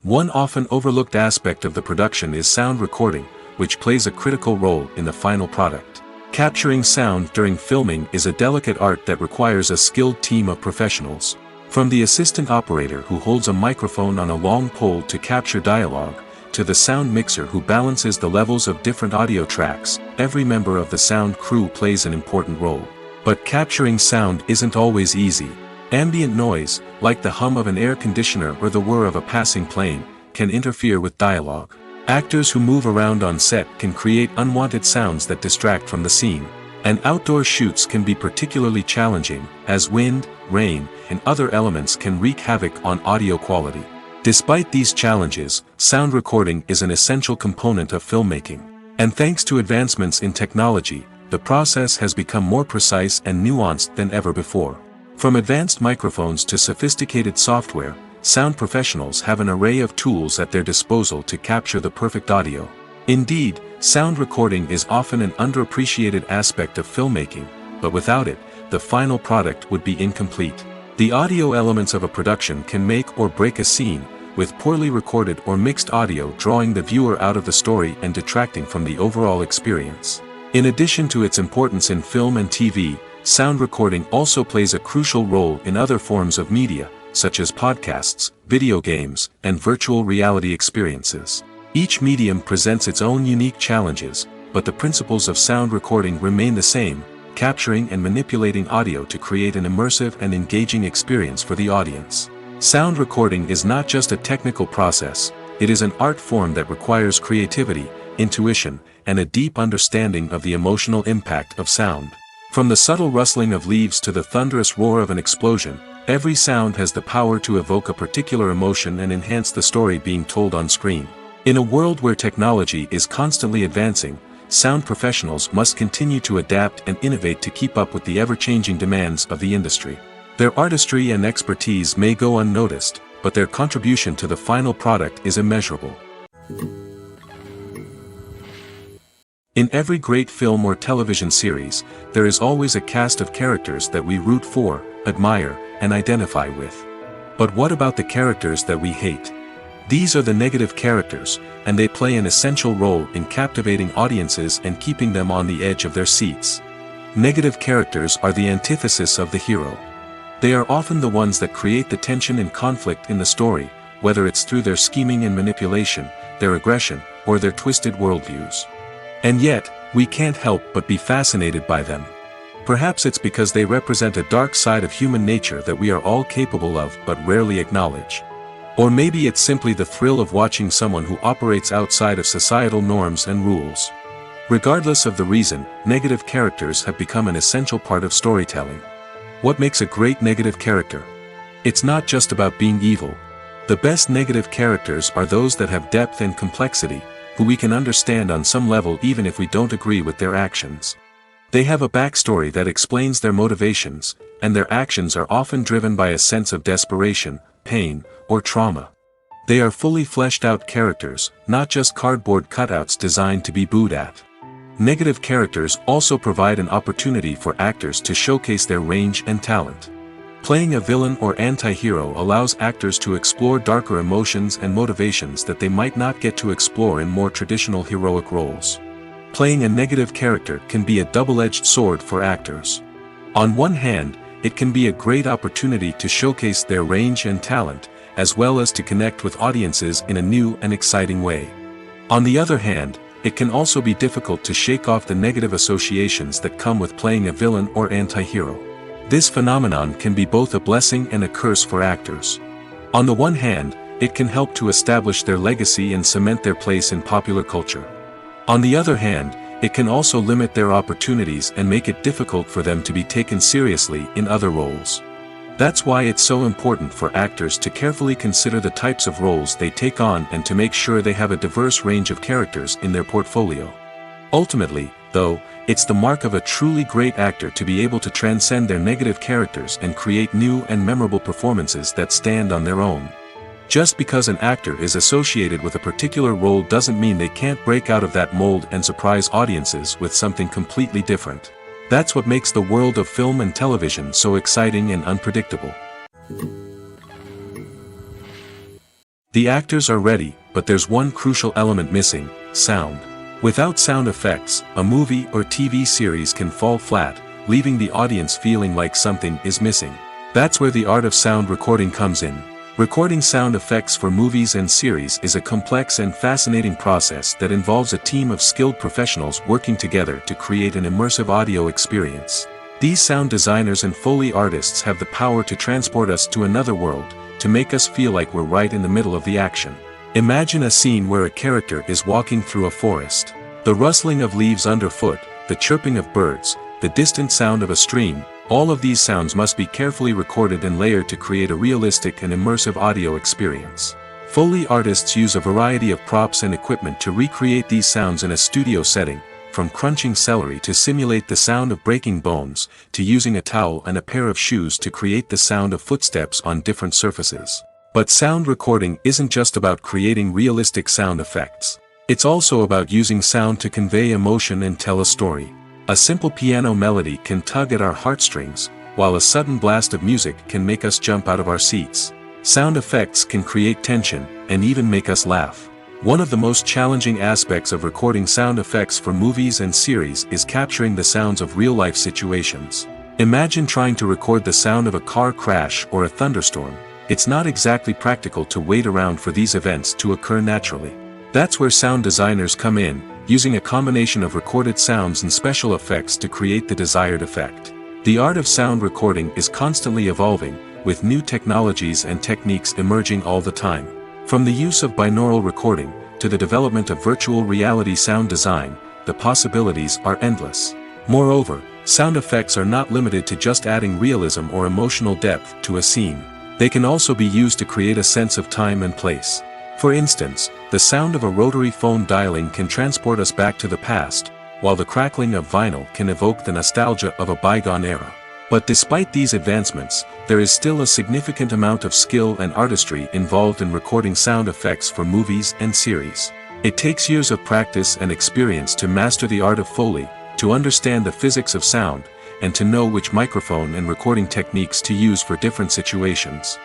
One often overlooked aspect of the production is sound recording, which plays a critical role in the final product. Capturing sound during filming is a delicate art that requires a skilled team of professionals. From the assistant operator who holds a microphone on a long pole to capture dialogue, to the sound mixer who balances the levels of different audio tracks, every member of the sound crew plays an important role. But capturing sound isn't always easy. Ambient noise, like the hum of an air conditioner or the whir of a passing plane, can interfere with dialogue. Actors who move around on set can create unwanted sounds that distract from the scene. And outdoor shoots can be particularly challenging, as wind, rain, and other elements can wreak havoc on audio quality. Despite these challenges, sound recording is an essential component of filmmaking. And thanks to advancements in technology, the process has become more precise and nuanced than ever before. From advanced microphones to sophisticated software, sound professionals have an array of tools at their disposal to capture the perfect audio. Indeed, sound recording is often an underappreciated aspect of filmmaking, but without it, the final product would be incomplete. The audio elements of a production can make or break a scene, with poorly recorded or mixed audio drawing the viewer out of the story and detracting from the overall experience. In addition to its importance in film and TV, sound recording also plays a crucial role in other forms of media, such as podcasts, video games, and virtual reality experiences. Each medium presents its own unique challenges, but the principles of sound recording remain the same, capturing and manipulating audio to create an immersive and engaging experience for the audience. Sound recording is not just a technical process, it is an art form that requires creativity, intuition, and a deep understanding of the emotional impact of sound. From the subtle rustling of leaves to the thunderous roar of an explosion, every sound has the power to evoke a particular emotion and enhance the story being told on screen. In a world where technology is constantly advancing, sound professionals must continue to adapt and innovate to keep up with the ever-changing demands of the industry. Their artistry and expertise may go unnoticed, but their contribution to the final product is immeasurable. In every great film or television series, there is always a cast of characters that we root for, admire, and identify with. But what about the characters that we hate? These are the negative characters, and they play an essential role in captivating audiences and keeping them on the edge of their seats. Negative characters are the antithesis of the hero. They are often the ones that create the tension and conflict in the story, whether it's through their scheming and manipulation, their aggression, or their twisted worldviews. And yet, we can't help but be fascinated by them. Perhaps it's because they represent a dark side of human nature that we are all capable of but rarely acknowledge. Or maybe it's simply the thrill of watching someone who operates outside of societal norms and rules. Regardless of the reason, negative characters have become an essential part of storytelling. What makes a great negative character? It's not just about being evil. The best negative characters are those that have depth and complexity, who we can understand on some level even if we don't agree with their actions. They have a backstory that explains their motivations, and their actions are often driven by a sense of desperation, pain, or trauma. They are fully fleshed out characters, not just cardboard cutouts designed to be booed at. Negative characters also provide an opportunity for actors to showcase their range and talent. Playing a villain or anti-hero allows actors to explore darker emotions and motivations that they might not get to explore in more traditional heroic roles. Playing a negative character can be a double-edged sword for actors. On one hand, it can be a great opportunity to showcase their range and talent, as well as to connect with audiences in a new and exciting way. On the other hand, it can also be difficult to shake off the negative associations that come with playing a villain or anti-hero. This phenomenon can be both a blessing and a curse for actors. On the one hand, it can help to establish their legacy and cement their place in popular culture. On the other hand, it can also limit their opportunities and make it difficult for them to be taken seriously in other roles. That's why it's so important for actors to carefully consider the types of roles they take on and to make sure they have a diverse range of characters in their portfolio. Ultimately, though, it's the mark of a truly great actor to be able to transcend their negative characters and create new and memorable performances that stand on their own. Just because an actor is associated with a particular role doesn't mean they can't break out of that mold and surprise audiences with something completely different. That's what makes the world of film and television so exciting and unpredictable. The actors are ready, but there's one crucial element missing: sound. Without sound effects, a movie or TV series can fall flat, leaving the audience feeling like something is missing. That's where the art of sound recording comes in. Recording sound effects for movies and series is a complex and fascinating process that involves a team of skilled professionals working together to create an immersive audio experience. These sound designers and Foley artists have the power to transport us to another world, to make us feel like we're right in the middle of the action. Imagine a scene where a character is walking through a forest. The rustling of leaves underfoot, the chirping of birds, the distant sound of a stream, all of these sounds must be carefully recorded and layered to create a realistic and immersive audio experience. Foley artists use a variety of props and equipment to recreate these sounds in a studio setting, from crunching celery to simulate the sound of breaking bones, to using a towel and a pair of shoes to create the sound of footsteps on different surfaces. But sound recording isn't just about creating realistic sound effects. It's also about using sound to convey emotion and tell a story. A simple piano melody can tug at our heartstrings, while a sudden blast of music can make us jump out of our seats. Sound effects can create tension, and even make us laugh. One of the most challenging aspects of recording sound effects for movies and series is capturing the sounds of real-life situations. Imagine trying to record the sound of a car crash or a thunderstorm. It's not exactly practical to wait around for these events to occur naturally. That's where sound designers come in, using a combination of recorded sounds and special effects to create the desired effect. The art of sound recording is constantly evolving, with new technologies and techniques emerging all the time. From the use of binaural recording, to the development of virtual reality sound design, the possibilities are endless. Moreover, sound effects are not limited to just adding realism or emotional depth to a scene. They can also be used to create a sense of time and place. For instance, the sound of a rotary phone dialing can transport us back to the past, while the crackling of vinyl can evoke the nostalgia of a bygone era. But despite these advancements, there is still a significant amount of skill and artistry involved in recording sound effects for movies and series. It takes years of practice and experience to master the art of Foley, to understand the physics of sound, and to know which microphone and recording techniques to use for different situations.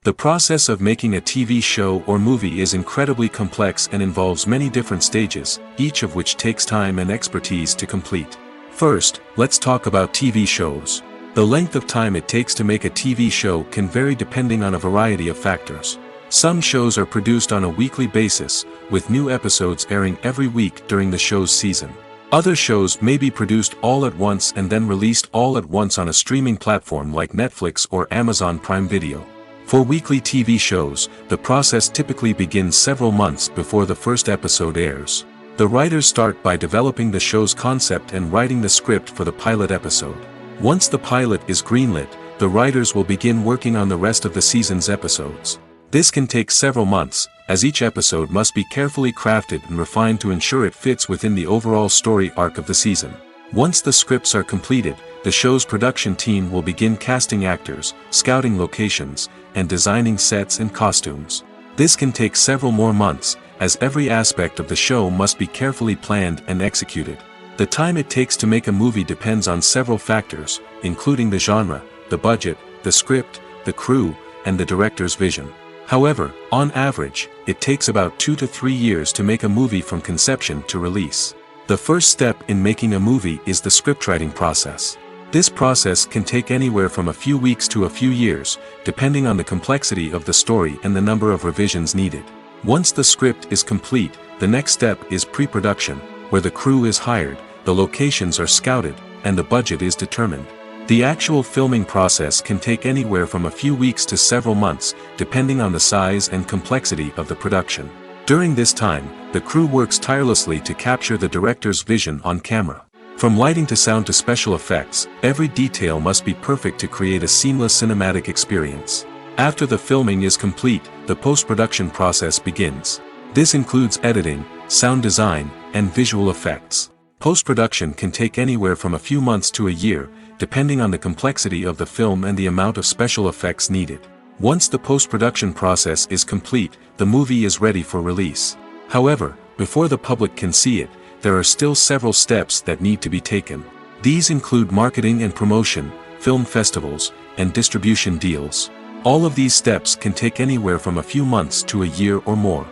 The process of making a TV show or movie is incredibly complex and involves many different stages, each of which takes time and expertise to complete. First, let's talk about TV shows. The length of time it takes to make a TV show can vary depending on a variety of factors. Some shows are produced on a weekly basis, with new episodes airing every week during the show's season. Other shows may be produced all at once and then released all at once on a streaming platform like Netflix or Amazon Prime Video. For weekly TV shows, the process typically begins several months before the first episode airs. The writers start by developing the show's concept and writing the script for the pilot episode. Once the pilot is greenlit, the writers will begin working on the rest of the season's episodes. This can take several months, as each episode must be carefully crafted and refined to ensure it fits within the overall story arc of the season. Once the scripts are completed, the show's production team will begin casting actors, scouting locations, and designing sets and costumes. This can take several more months, as every aspect of the show must be carefully planned and executed. The time it takes to make a movie depends on several factors, including the genre, the budget, the script, the crew, and the director's vision. However, on average, it takes about 2 to 3 years to make a movie from conception to release. The first step in making a movie is the scriptwriting process. This process can take anywhere from a few weeks to a few years, depending on the complexity of the story and the number of revisions needed. Once the script is complete, the next step is pre-production, where the crew is hired, the locations are scouted, and the budget is determined. The actual filming process can take anywhere from a few weeks to several months, depending on the size and complexity of the production. During this time, the crew works tirelessly to capture the director's vision on camera. From lighting to sound to special effects, every detail must be perfect to create a seamless cinematic experience. After the filming is complete, the post-production process begins. This includes editing, sound design, and visual effects. Post-production can take anywhere from a few months to a year, depending on the complexity of the film and the amount of special effects needed. Once the post-production process is complete, the movie is ready for release. However, before the public can see it, there are still several steps that need to be taken. These include marketing and promotion, film festivals, and distribution deals. All of these steps can take anywhere from a few months to a year or more.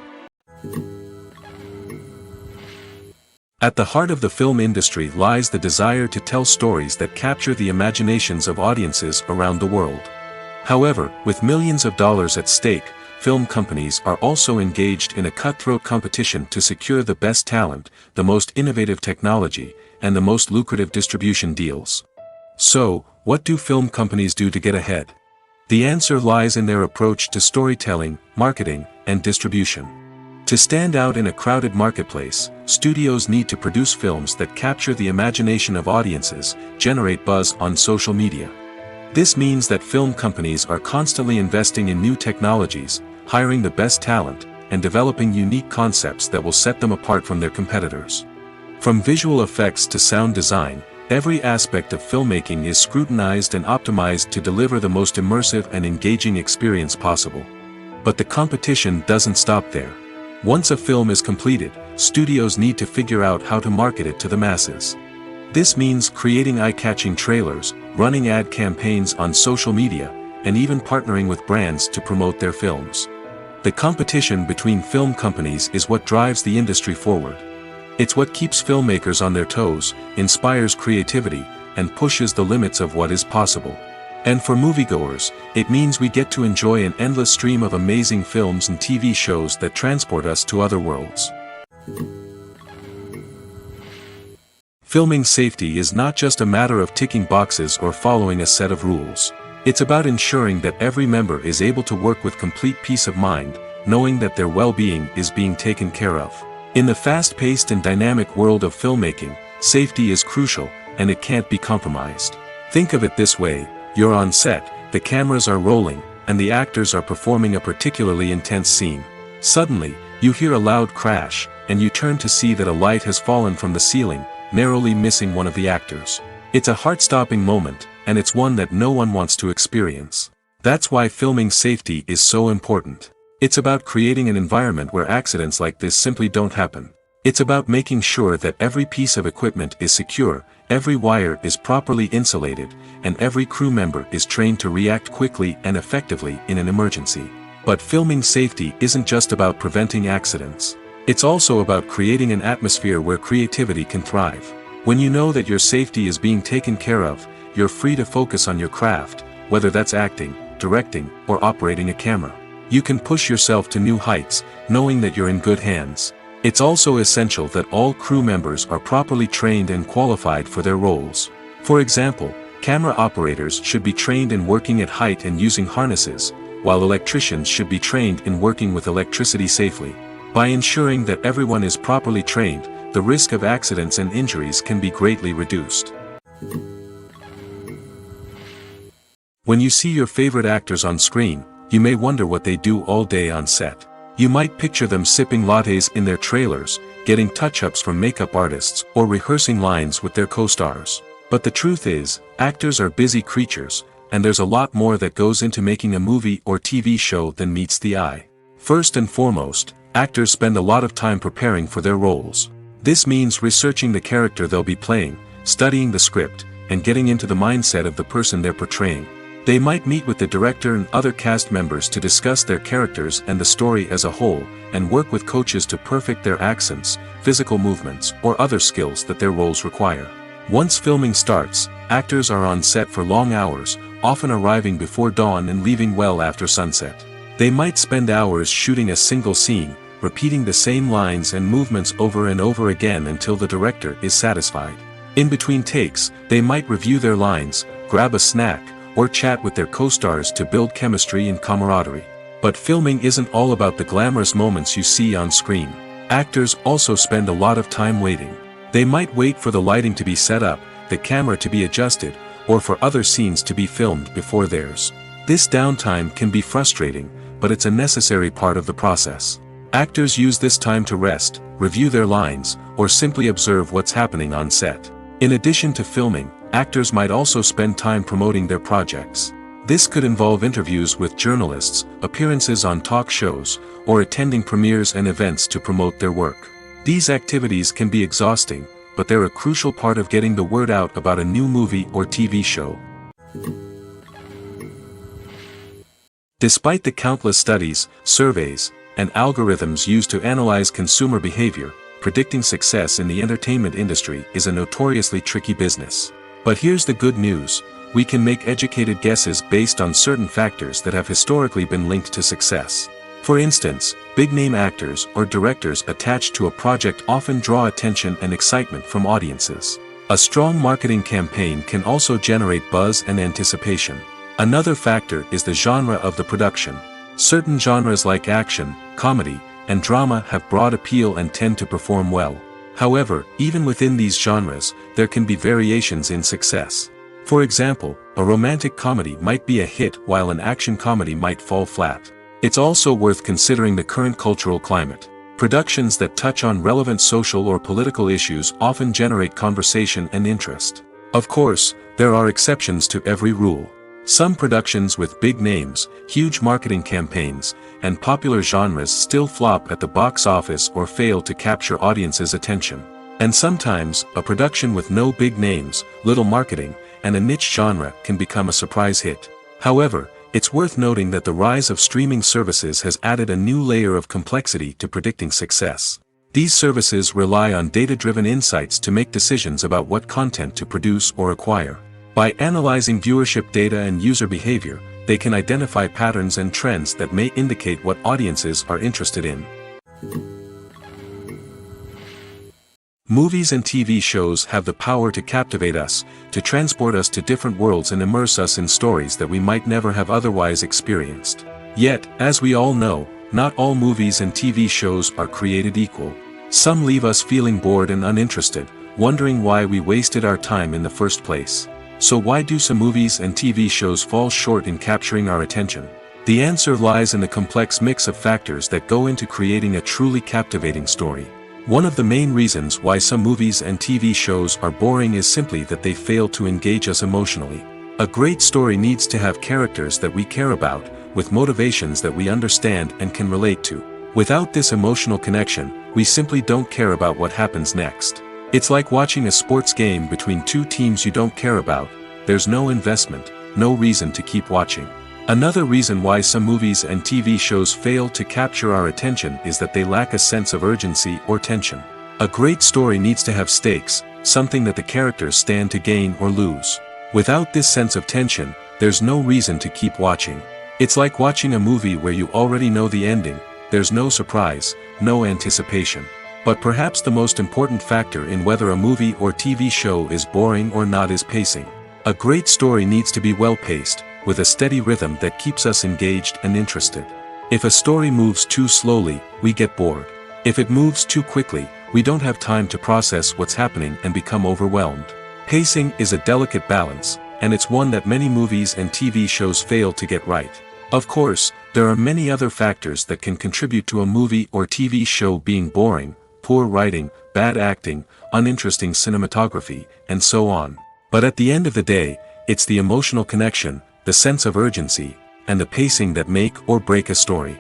At the heart of the film industry lies the desire to tell stories that capture the imaginations of audiences around the world. However, with millions of dollars at stake, film companies are also engaged in a cutthroat competition to secure the best talent, the most innovative technology, and the most lucrative distribution deals. So, what do film companies do to get ahead? The answer lies in their approach to storytelling, marketing, and distribution. To stand out in a crowded marketplace, studios need to produce films that capture the imagination of audiences, generate buzz on social media. This means that film companies are constantly investing in new technologies, hiring the best talent, and developing unique concepts that will set them apart from their competitors. From visual effects to sound design, every aspect of filmmaking is scrutinized and optimized to deliver the most immersive and engaging experience possible. But the competition doesn't stop there. Once a film is completed, studios need to figure out how to market it to the masses. This means creating eye-catching trailers, running ad campaigns on social media, and even partnering with brands to promote their films. The competition between film companies is what drives the industry forward. It's what keeps filmmakers on their toes, inspires creativity, and pushes the limits of what is possible. And for moviegoers, it means we get to enjoy an endless stream of amazing films and TV shows that transport us to other worlds. Filming safety is not just a matter of ticking boxes or following a set of rules. It's about ensuring that every member is able to work with complete peace of mind, knowing that their well-being is being taken care of. In the fast-paced and dynamic world of filmmaking, safety is crucial, and it can't be compromised. Think of it this way: you're on set, the cameras are rolling, and the actors are performing a particularly intense scene. Suddenly, you hear a loud crash, and you turn to see that a light has fallen from the ceiling, narrowly missing one of the actors. It's a heart-stopping moment, and it's one that no one wants to experience. That's why filming safety is so important. It's about creating an environment where accidents like this simply don't happen. It's about making sure that every piece of equipment is secure, every wire is properly insulated, and every crew member is trained to react quickly and effectively in an emergency. But filming safety isn't just about preventing accidents. It's also about creating an atmosphere where creativity can thrive. When you know that your safety is being taken care of, you're free to focus on your craft, whether that's acting, directing, or operating a camera. You can push yourself to new heights, knowing that you're in good hands. It's also essential that all crew members are properly trained and qualified for their roles. For example, camera operators should be trained in working at height and using harnesses, while electricians should be trained in working with electricity safely. By ensuring that everyone is properly trained, the risk of accidents and injuries can be greatly reduced. When you see your favorite actors on screen, you may wonder what they do all day on set. You might picture them sipping lattes in their trailers, getting touch-ups from makeup artists, or rehearsing lines with their co-stars. But the truth is, actors are busy creatures, and there's a lot more that goes into making a movie or TV show than meets the eye. First and foremost, actors spend a lot of time preparing for their roles. This means researching the character they'll be playing, studying the script, and getting into the mindset of the person they're portraying. They might meet with the director and other cast members to discuss their characters and the story as a whole, and work with coaches to perfect their accents, physical movements, or other skills that their roles require. Once filming starts, actors are on set for long hours, often arriving before dawn and leaving well after sunset. They might spend hours shooting a single scene, repeating the same lines and movements over and over again until the director is satisfied. In between takes, they might review their lines, grab a snack, or chat with their co-stars to build chemistry and camaraderie. But filming isn't all about the glamorous moments you see on screen. Actors also spend a lot of time waiting. They might wait for the lighting to be set up, the camera to be adjusted, or for other scenes to be filmed before theirs. This downtime can be frustrating, but it's a necessary part of the process. Actors use this time to rest, review their lines, or simply observe what's happening on set. In addition to filming, actors might also spend time promoting their projects. This could involve interviews with journalists, appearances on talk shows, or attending premieres and events to promote their work. These activities can be exhausting, but they're a crucial part of getting the word out about a new movie or TV show. Despite the countless studies, surveys, and algorithms used to analyze consumer behavior, predicting success in the entertainment industry is a notoriously tricky business. But here's the good news: we can make educated guesses based on certain factors that have historically been linked to success. For instance, big-name actors or directors attached to a project often draw attention and excitement from audiences. A strong marketing campaign can also generate buzz and anticipation. Another factor is the genre of the production. Certain genres like action, comedy, and drama have broad appeal and tend to perform well. However, even within these genres, there can be variations in success. For example, a romantic comedy might be a hit while an action comedy might fall flat. It's also worth considering the current cultural climate. Productions that touch on relevant social or political issues often generate conversation and interest. Of course, there are exceptions to every rule. Some productions with big names, huge marketing campaigns, and popular genres still flop at the box office or fail to capture audiences' attention. And sometimes, a production with no big names, little marketing, and a niche genre can become a surprise hit. However, it's worth noting that the rise of streaming services has added a new layer of complexity to predicting success. These services rely on data-driven insights to make decisions about what content to produce or acquire. By analyzing viewership data and user behavior, they can identify patterns and trends that may indicate what audiences are interested in. Movies and TV shows have the power to captivate us, to transport us to different worlds and immerse us in stories that we might never have otherwise experienced. Yet, as we all know, not all movies and TV shows are created equal. Some leave us feeling bored and uninterested, wondering why we wasted our time in the first place. So why do some movies and TV shows fall short in capturing our attention? The answer lies in the complex mix of factors that go into creating a truly captivating story. One of the main reasons why some movies and TV shows are boring is simply that they fail to engage us emotionally. A great story needs to have characters that we care about, with motivations that we understand and can relate to. Without this emotional connection, we simply don't care about what happens next. It's like watching a sports game between two teams you don't care about. There's no investment, no reason to keep watching. Another reason why some movies and TV shows fail to capture our attention is that they lack a sense of urgency or tension. A great story needs to have stakes, something that the characters stand to gain or lose. Without this sense of tension, there's no reason to keep watching. It's like watching a movie where you already know the ending, there's no surprise, no anticipation. But perhaps the most important factor in whether a movie or TV show is boring or not is pacing. A great story needs to be well-paced, with a steady rhythm that keeps us engaged and interested. If a story moves too slowly, we get bored. If it moves too quickly, we don't have time to process what's happening and become overwhelmed. Pacing is a delicate balance, and it's one that many movies and TV shows fail to get right. Of course, there are many other factors that can contribute to a movie or TV show being boring: poor writing, bad acting, uninteresting cinematography, and so on. But at the end of the day, it's the emotional connection, the sense of urgency, and the pacing that make or break a story.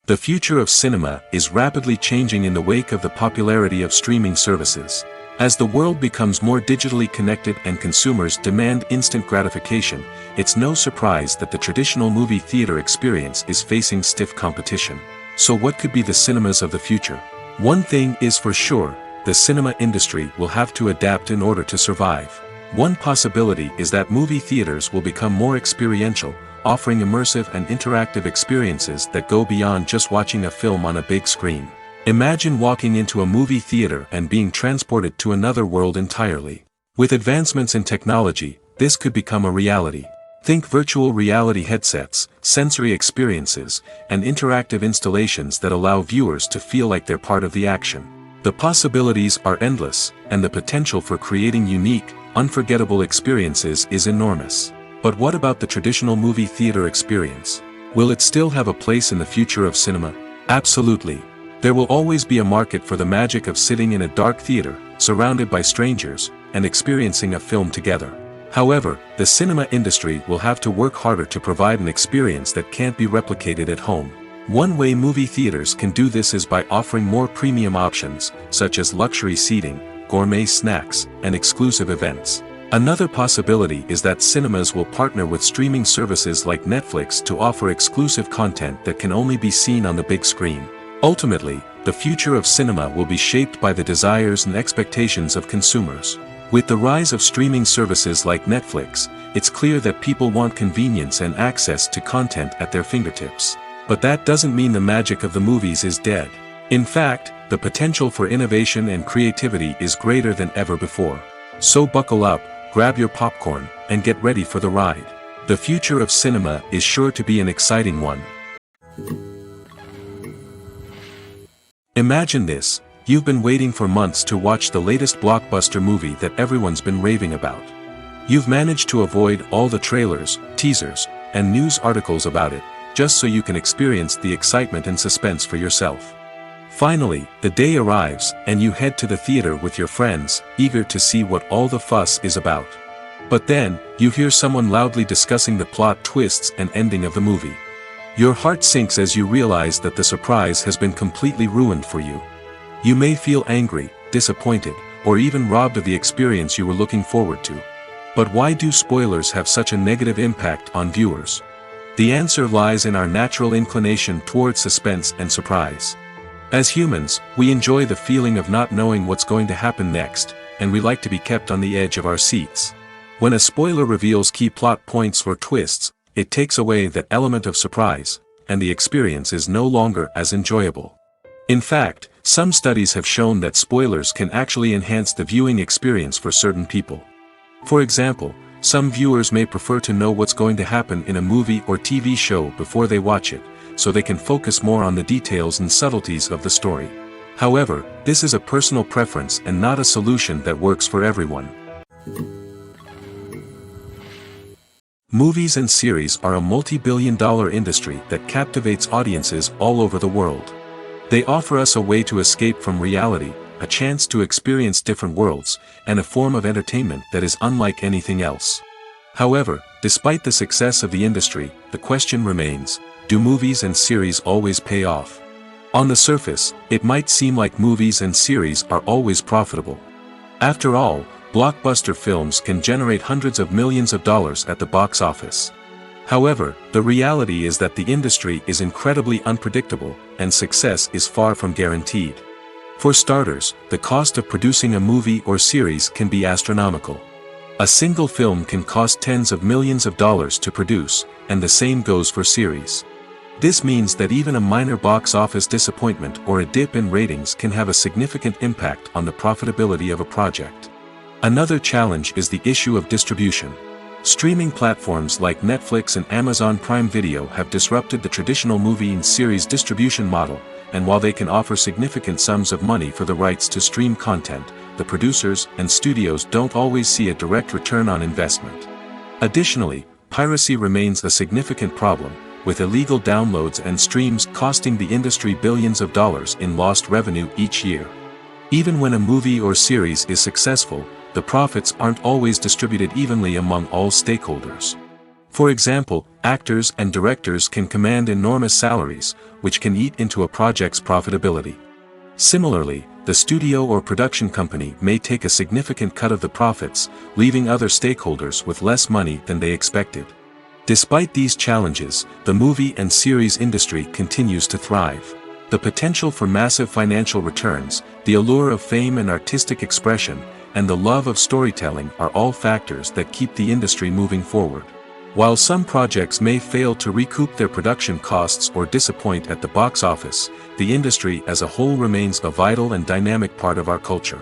The future of cinema is rapidly changing in the wake of the popularity of streaming services. As the world becomes more digitally connected and consumers demand instant gratification, it's no surprise that the traditional movie theater experience is facing stiff competition. So what could be the cinemas of the future? One thing is for sure, the cinema industry will have to adapt in order to survive. One possibility is that movie theaters will become more experiential, offering immersive and interactive experiences that go beyond just watching a film on a big screen. Imagine walking into a movie theater and being transported to another world entirely. With advancements in technology, this could become a reality. Think virtual reality headsets, sensory experiences, and interactive installations that allow viewers to feel like they're part of the action. The possibilities are endless, and the potential for creating unique, unforgettable experiences is enormous. But what about the traditional movie theater experience? Will it still have a place in the future of cinema? Absolutely. There will always be a market for the magic of sitting in a dark theater, surrounded by strangers, and experiencing a film together. However, the cinema industry will have to work harder to provide an experience that can't be replicated at home. One way movie theaters can do this is by offering more premium options, such as luxury seating, gourmet snacks, and exclusive events. Another possibility is that cinemas will partner with streaming services like Netflix to offer exclusive content that can only be seen on the big screen. Ultimately, the future of cinema will be shaped by the desires and expectations of consumers. With the rise of streaming services like Netflix, it's clear that people want convenience and access to content at their fingertips. But that doesn't mean the magic of the movies is dead. In fact, the potential for innovation and creativity is greater than ever before. So buckle up, grab your popcorn, and get ready for the ride. The future of cinema is sure to be an exciting one. Imagine this: You've been waiting for months to watch the latest blockbuster movie that everyone's been raving about. You've managed to avoid all the trailers, teasers, and news articles about it, just so you can experience the excitement and suspense for yourself. Finally, the day arrives, and you head to the theater with your friends, eager to see what all the fuss is about. But then, you hear someone loudly discussing the plot twists and ending of the movie. Your heart sinks as you realize that the surprise has been completely ruined for you. You may feel angry, disappointed, or even robbed of the experience you were looking forward to. But why do spoilers have such a negative impact on viewers? The answer lies in our natural inclination toward suspense and surprise. As humans, we enjoy the feeling of not knowing what's going to happen next, and we like to be kept on the edge of our seats. When a spoiler reveals key plot points or twists, it takes away that element of surprise, and the experience is no longer as enjoyable. In fact, some studies have shown that spoilers can actually enhance the viewing experience for certain people. For example, some viewers may prefer to know what's going to happen in a movie or TV show before they watch it, so they can focus more on the details and subtleties of the story. However, this is a personal preference and not a solution that works for everyone. Movies and series are a multi-billion-dollar industry that captivates audiences all over the world. They offer us a way to escape from reality, a chance to experience different worlds, and a form of entertainment that is unlike anything else. However, despite the success of the industry, the question remains, do movies and series always pay off? On the surface, it might seem like movies and series are always profitable. After all, blockbuster films can generate hundreds of millions of dollars at the box office. However, the reality is that the industry is incredibly unpredictable, and success is far from guaranteed. For starters, the cost of producing a movie or series can be astronomical. A single film can cost tens of millions of dollars to produce, and the same goes for series. This means that even a minor box office disappointment or a dip in ratings can have a significant impact on the profitability of a project. Another challenge is the issue of distribution. Streaming platforms like Netflix and Amazon Prime Video have disrupted the traditional movie and series distribution model, and while they can offer significant sums of money for the rights to stream content, the producers and studios don't always see a direct return on investment. Additionally, piracy remains a significant problem, with illegal downloads and streams costing the industry billions of dollars in lost revenue each year. Even when a movie or series is successful, the profits aren't always distributed evenly among all stakeholders. For example, actors and directors can command enormous salaries, which can eat into a project's profitability. Similarly, the studio or production company may take a significant cut of the profits, leaving other stakeholders with less money than they expected. Despite these challenges, the movie and series industry continues to thrive. The potential for massive financial returns, the allure of fame and artistic expression, and the love of storytelling are all factors that keep the industry moving forward. While some projects may fail to recoup their production costs or disappoint at the box office, the industry as a whole remains a vital and dynamic part of our culture.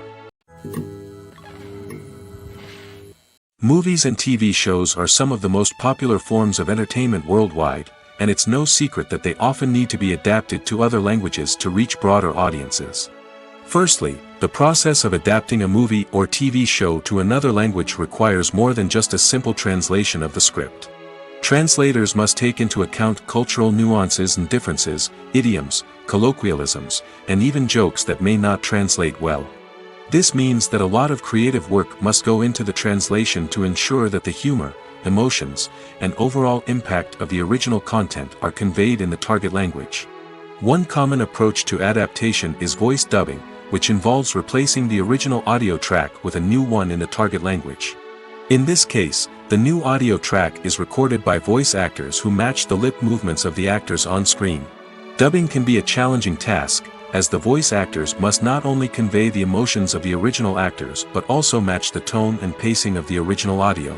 Movies and TV shows are some of the most popular forms of entertainment worldwide, and it's no secret that they often need to be adapted to other languages to reach broader audiences. Firstly, the process of adapting a movie or TV show to another language requires more than just a simple translation of the script. Translators must take into account cultural nuances and differences, idioms, colloquialisms, and even jokes that may not translate well. This means that a lot of creative work must go into the translation to ensure that the humor, emotions, and overall impact of the original content are conveyed in the target language. One common approach to adaptation is voice dubbing, which involves replacing the original audio track with a new one in the target language. In this case, the new audio track is recorded by voice actors who match the lip movements of the actors on screen. Dubbing can be a challenging task, as the voice actors must not only convey the emotions of the original actors but also match the tone and pacing of the original audio.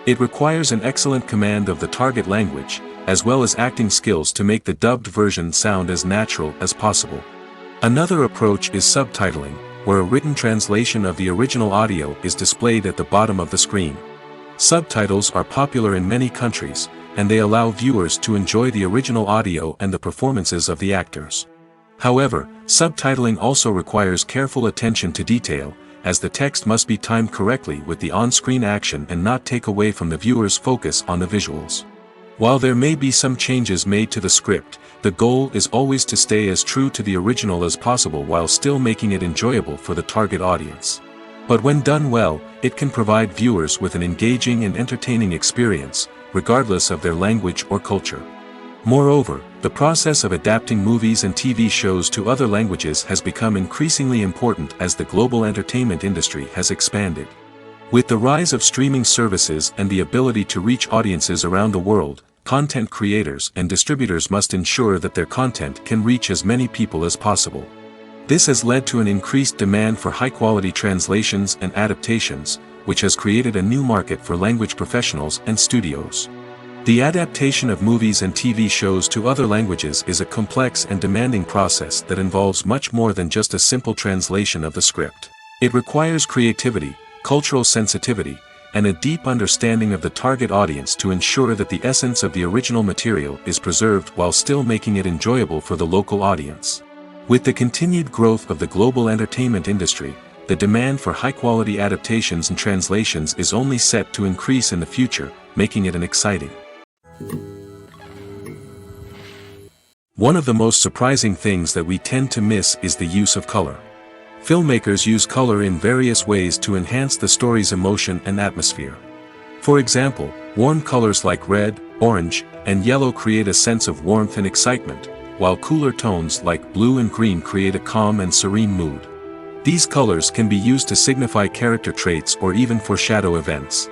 It requires an excellent command of the target language, as well as acting skills to make the dubbed version sound as natural as possible. Another approach is subtitling, where a written translation of the original audio is displayed at the bottom of the screen. Subtitles are popular in many countries, and they allow viewers to enjoy the original audio and the performances of the actors. However, subtitling also requires careful attention to detail, as the text must be timed correctly with the on-screen action and not take away from the viewer's focus on the visuals. While there may be some changes made to the script, the goal is always to stay as true to the original as possible while still making it enjoyable for the target audience. But when done well, it can provide viewers with an engaging and entertaining experience, regardless of their language or culture. Moreover, the process of adapting movies and TV shows to other languages has become increasingly important as the global entertainment industry has expanded. With the rise of streaming services and the ability to reach audiences around the world, content creators and distributors must ensure that their content can reach as many people as possible. This has led to an increased demand for high-quality translations and adaptations, which has created a new market for language professionals and studios. The adaptation of movies and TV shows to other languages is a complex and demanding process that involves much more than just a simple translation of the script. It requires creativity, cultural sensitivity, and a deep understanding of the target audience to ensure that the essence of the original material is preserved while still making it enjoyable for the local audience. With the continued growth of the global entertainment industry, the demand for high-quality adaptations and translations is only set to increase in the future, making it an exciting. One of the most surprising things that we tend to miss is the use of color. Filmmakers use color in various ways to enhance the story's emotion and atmosphere. For example, warm colors like red, orange, and yellow create a sense of warmth and excitement, while cooler tones like blue and green create a calm and serene mood. These colors can be used to signify character traits or even foreshadow events.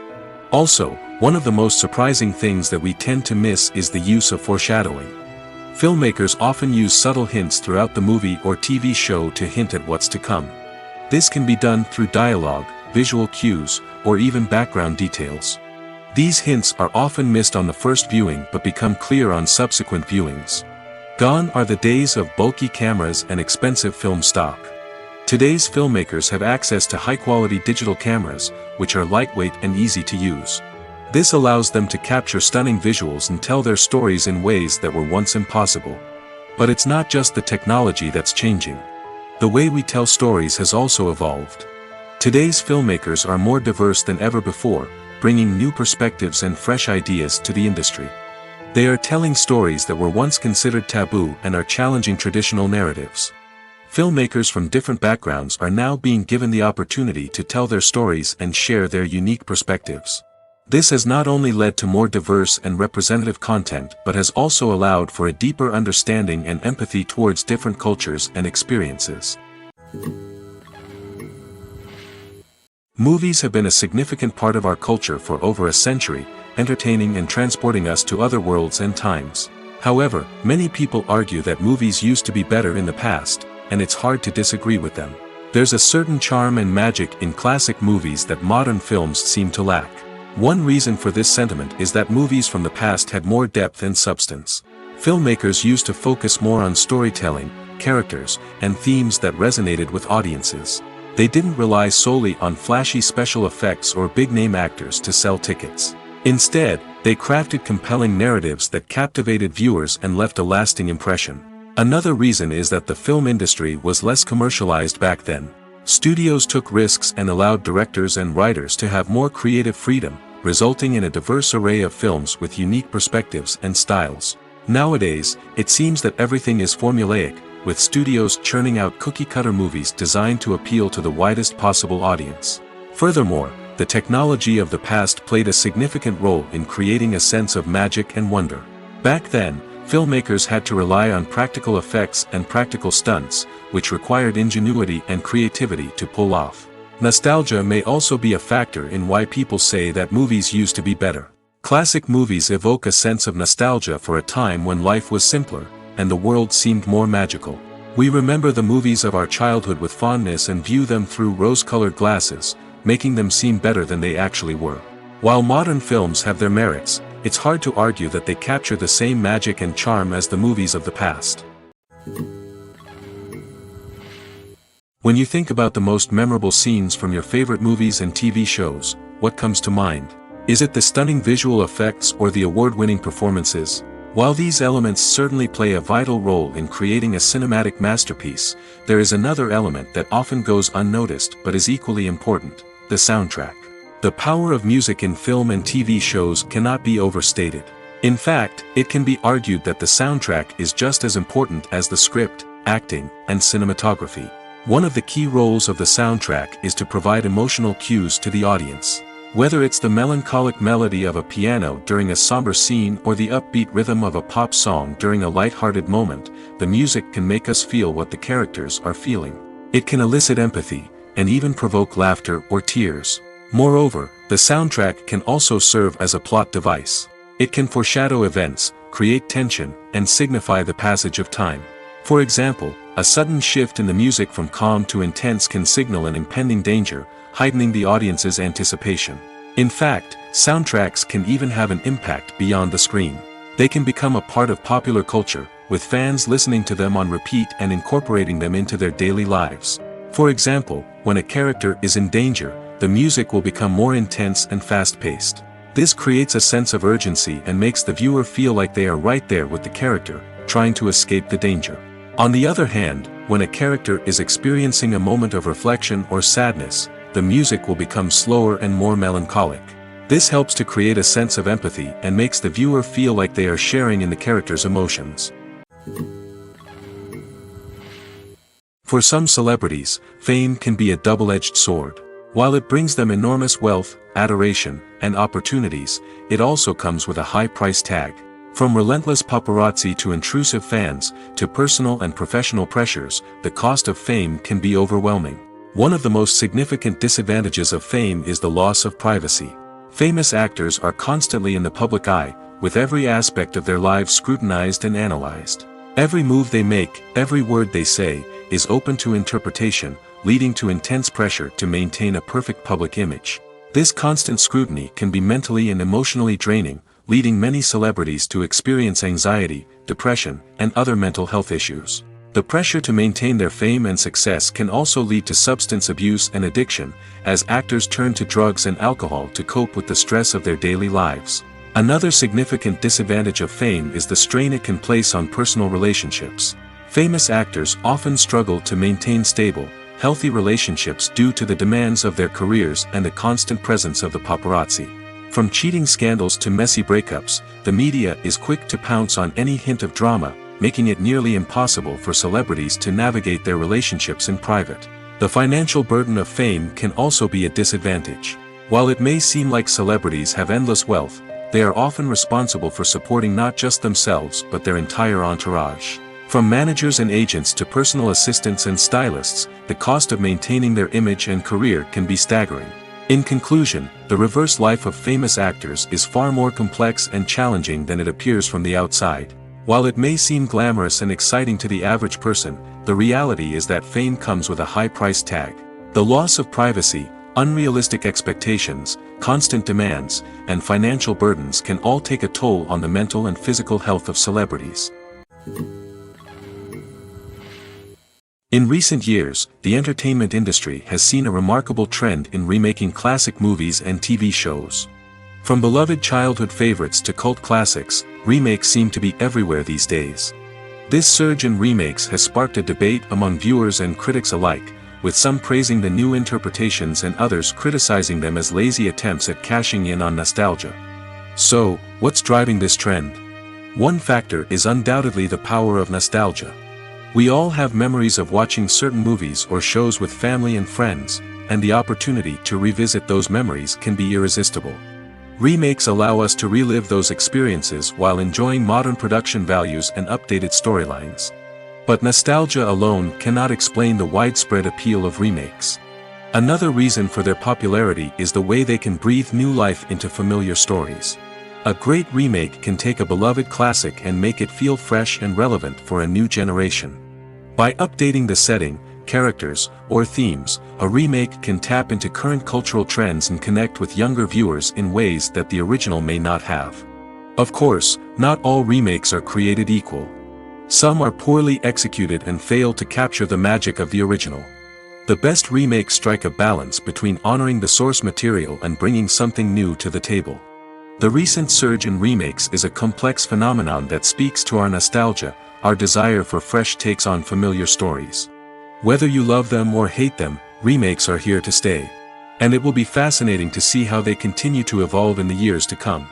Also, one of the most surprising things that we tend to miss is the use of foreshadowing. Filmmakers often use subtle hints throughout the movie or TV show to hint at what's to come. This can be done through dialogue, visual cues, or even background details. These hints are often missed on the first viewing but become clear on subsequent viewings. Gone are the days of bulky cameras and expensive film stock. Today's filmmakers have access to high-quality digital cameras, which are lightweight and easy to use. This allows them to capture stunning visuals and tell their stories in ways that were once impossible. But it's not just the technology that's changing. The way we tell stories has also evolved. Today's filmmakers are more diverse than ever before, bringing new perspectives and fresh ideas to the industry. They are telling stories that were once considered taboo and are challenging traditional narratives. Filmmakers from different backgrounds are now being given the opportunity to tell their stories and share their unique perspectives. This has not only led to more diverse and representative content but has also allowed for a deeper understanding and empathy towards different cultures and experiences. Movies have been a significant part of our culture for over a century, entertaining and transporting us to other worlds and times. However, many people argue that movies used to be better in the past, and it's hard to disagree with them. There's a certain charm and magic in classic movies that modern films seem to lack. One reason for this sentiment is that movies from the past had more depth and substance. Filmmakers used to focus more on storytelling, characters, and themes that resonated with audiences. They didn't rely solely on flashy special effects or big-name actors to sell tickets. Instead, they crafted compelling narratives that captivated viewers and left a lasting impression. Another reason is that the film industry was less commercialized back then. Studios took risks and allowed directors and writers to have more creative freedom, resulting in a diverse array of films with unique perspectives and styles. Nowadays, it seems that everything is formulaic, with studios churning out cookie-cutter movies designed to appeal to the widest possible audience. Furthermore, the technology of the past played a significant role in creating a sense of magic and wonder. Back then, filmmakers had to rely on practical effects and practical stunts, which required ingenuity and creativity to pull off. Nostalgia may also be a factor in why people say that movies used to be better. Classic movies evoke a sense of nostalgia for a time when life was simpler, and the world seemed more magical. We remember the movies of our childhood with fondness and view them through rose-colored glasses, making them seem better than they actually were. While modern films have their merits, it's hard to argue that they capture the same magic and charm as the movies of the past. When you think about the most memorable scenes from your favorite movies and TV shows, what comes to mind? Is it the stunning visual effects or the award-winning performances? While these elements certainly play a vital role in creating a cinematic masterpiece, there is another element that often goes unnoticed but is equally important: the soundtrack. The power of music in film and TV shows cannot be overstated. In fact, it can be argued that the soundtrack is just as important as the script, acting, and cinematography. One of the key roles of the soundtrack is to provide emotional cues to the audience. Whether it's the melancholic melody of a piano during a somber scene or the upbeat rhythm of a pop song during a light-hearted moment, the music can make us feel what the characters are feeling. It can elicit empathy, and even provoke laughter or tears. Moreover, the soundtrack can also serve as a plot device. It can foreshadow events, create tension, and signify the passage of time. For example, a sudden shift in the music from calm to intense can signal an impending danger, heightening the audience's anticipation. In fact, soundtracks can even have an impact beyond the screen. They can become a part of popular culture, with fans listening to them on repeat and incorporating them into their daily lives. For example, when a character is in danger, the music will become more intense and fast-paced. This creates a sense of urgency and makes the viewer feel like they are right there with the character, trying to escape the danger. On the other hand, when a character is experiencing a moment of reflection or sadness, the music will become slower and more melancholic. This helps to create a sense of empathy and makes the viewer feel like they are sharing in the character's emotions. For some celebrities, fame can be a double-edged sword. While it brings them enormous wealth, adoration, and opportunities, it also comes with a high price tag. From relentless paparazzi to intrusive fans, to personal and professional pressures, the cost of fame can be overwhelming. One of the most significant disadvantages of fame is the loss of privacy. Famous actors are constantly in the public eye, with every aspect of their lives scrutinized and analyzed. Every move they make, every word they say, is open to interpretation, leading to intense pressure to maintain a perfect public image. This constant scrutiny can be mentally and emotionally draining, leading many celebrities to experience anxiety, depression, and other mental health issues. The pressure to maintain their fame and success can also lead to substance abuse and addiction, as actors turn to drugs and alcohol to cope with the stress of their daily lives. Another significant disadvantage of fame is the strain it can place on personal relationships. Famous actors often struggle to maintain stable, healthy relationships due to the demands of their careers and the constant presence of the paparazzi. From cheating scandals to messy breakups, the media is quick to pounce on any hint of drama, making it nearly impossible for celebrities to navigate their relationships in private. The financial burden of fame can also be a disadvantage. While it may seem like celebrities have endless wealth, they are often responsible for supporting not just themselves but their entire entourage. From managers and agents to personal assistants and stylists, the cost of maintaining their image and career can be staggering. In conclusion, the reverse life of famous actors is far more complex and challenging than it appears from the outside. While it may seem glamorous and exciting to the average person, the reality is that fame comes with a high price tag. The loss of privacy, unrealistic expectations, constant demands, and financial burdens can all take a toll on the mental and physical health of celebrities. In recent years, the entertainment industry has seen a remarkable trend in remaking classic movies and TV shows. From beloved childhood favorites to cult classics, remakes seem to be everywhere these days. This surge in remakes has sparked a debate among viewers and critics alike, with some praising the new interpretations and others criticizing them as lazy attempts at cashing in on nostalgia. So, what's driving this trend? One factor is undoubtedly the power of nostalgia. We all have memories of watching certain movies or shows with family and friends, and the opportunity to revisit those memories can be irresistible. Remakes allow us to relive those experiences while enjoying modern production values and updated storylines. But nostalgia alone cannot explain the widespread appeal of remakes. Another reason for their popularity is the way they can breathe new life into familiar stories. A great remake can take a beloved classic and make it feel fresh and relevant for a new generation. By updating the setting, characters, or themes, a remake can tap into current cultural trends and connect with younger viewers in ways that the original may not have. Of course, not all remakes are created equal. Some are poorly executed and fail to capture the magic of the original. The best remakes strike a balance between honoring the source material and bringing something new to the table. The recent surge in remakes is a complex phenomenon that speaks to our nostalgia, our desire for fresh takes on familiar stories. Whether you love them or hate them, remakes are here to stay. And it will be fascinating to see how they continue to evolve in the years to come.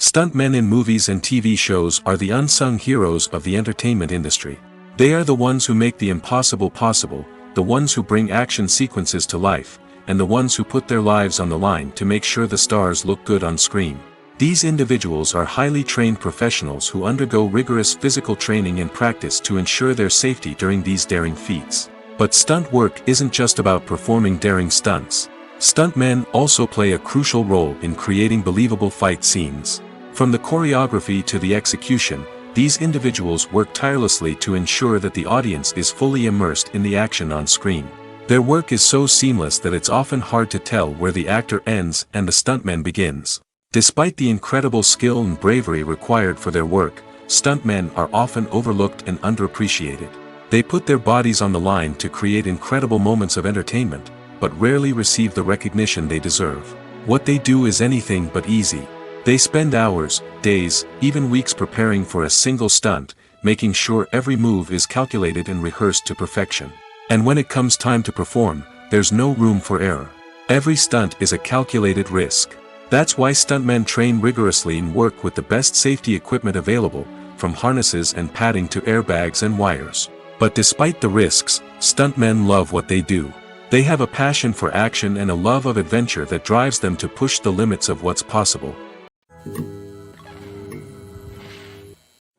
Stuntmen in movies and TV shows are the unsung heroes of the entertainment industry. They are the ones who make the impossible possible, the ones who bring action sequences to life, and the ones who put their lives on the line to make sure the stars look good on screen. These individuals are highly trained professionals who undergo rigorous physical training and practice to ensure their safety during these daring feats. But stunt work isn't just about performing daring stunts. Stuntmen also play a crucial role in creating believable fight scenes. From the choreography to the execution, these individuals work tirelessly to ensure that the audience is fully immersed in the action on screen. Their work is so seamless that it's often hard to tell where the actor ends and the stuntman begins. Despite the incredible skill and bravery required for their work, stuntmen are often overlooked and underappreciated. They put their bodies on the line to create incredible moments of entertainment, but rarely receive the recognition they deserve. What they do is anything but easy. They spend hours, days, even weeks preparing for a single stunt, making sure every move is calculated and rehearsed to perfection. And when it comes time to perform, there's no room for error. Every stunt is a calculated risk. That's why stuntmen train rigorously and work with the best safety equipment available, from harnesses and padding to airbags and wires. But despite the risks, stuntmen love what they do. They have a passion for action and a love of adventure that drives them to push the limits of what's possible.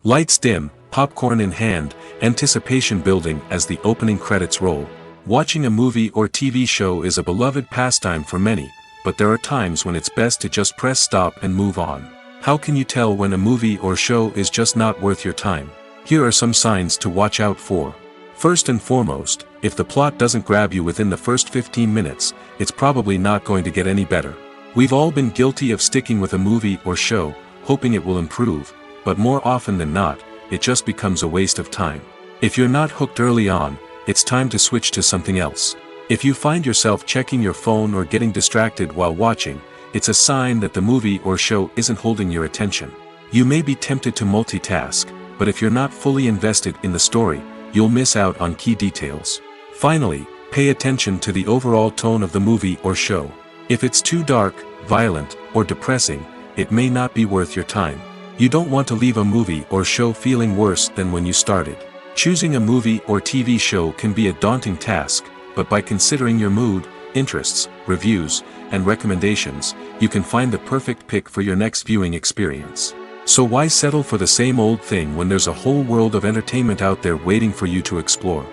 Lights dim, popcorn in hand, anticipation building as the opening credits roll. Watching a movie or TV show is a beloved pastime for many, but there are times when it's best to just press stop and move on. How can you tell when a movie or show is just not worth your time? Here are some signs to watch out for. First and foremost, if the plot doesn't grab you within the first 15 minutes, it's probably not going to get any better. We've all been guilty of sticking with a movie or show, hoping it will improve, but more often than not, it just becomes a waste of time. If you're not hooked early on, it's time to switch to something else. If you find yourself checking your phone or getting distracted while watching, it's a sign that the movie or show isn't holding your attention. You may be tempted to multitask, but if you're not fully invested in the story, you'll miss out on key details. Finally, pay attention to the overall tone of the movie or show. If it's too dark, violent, or depressing, it may not be worth your time. You don't want to leave a movie or show feeling worse than when you started. Choosing a movie or TV show can be a daunting task, but by considering your mood, interests, reviews, and recommendations, you can find the perfect pick for your next viewing experience. So why settle for the same old thing when there's a whole world of entertainment out there waiting for you to explore?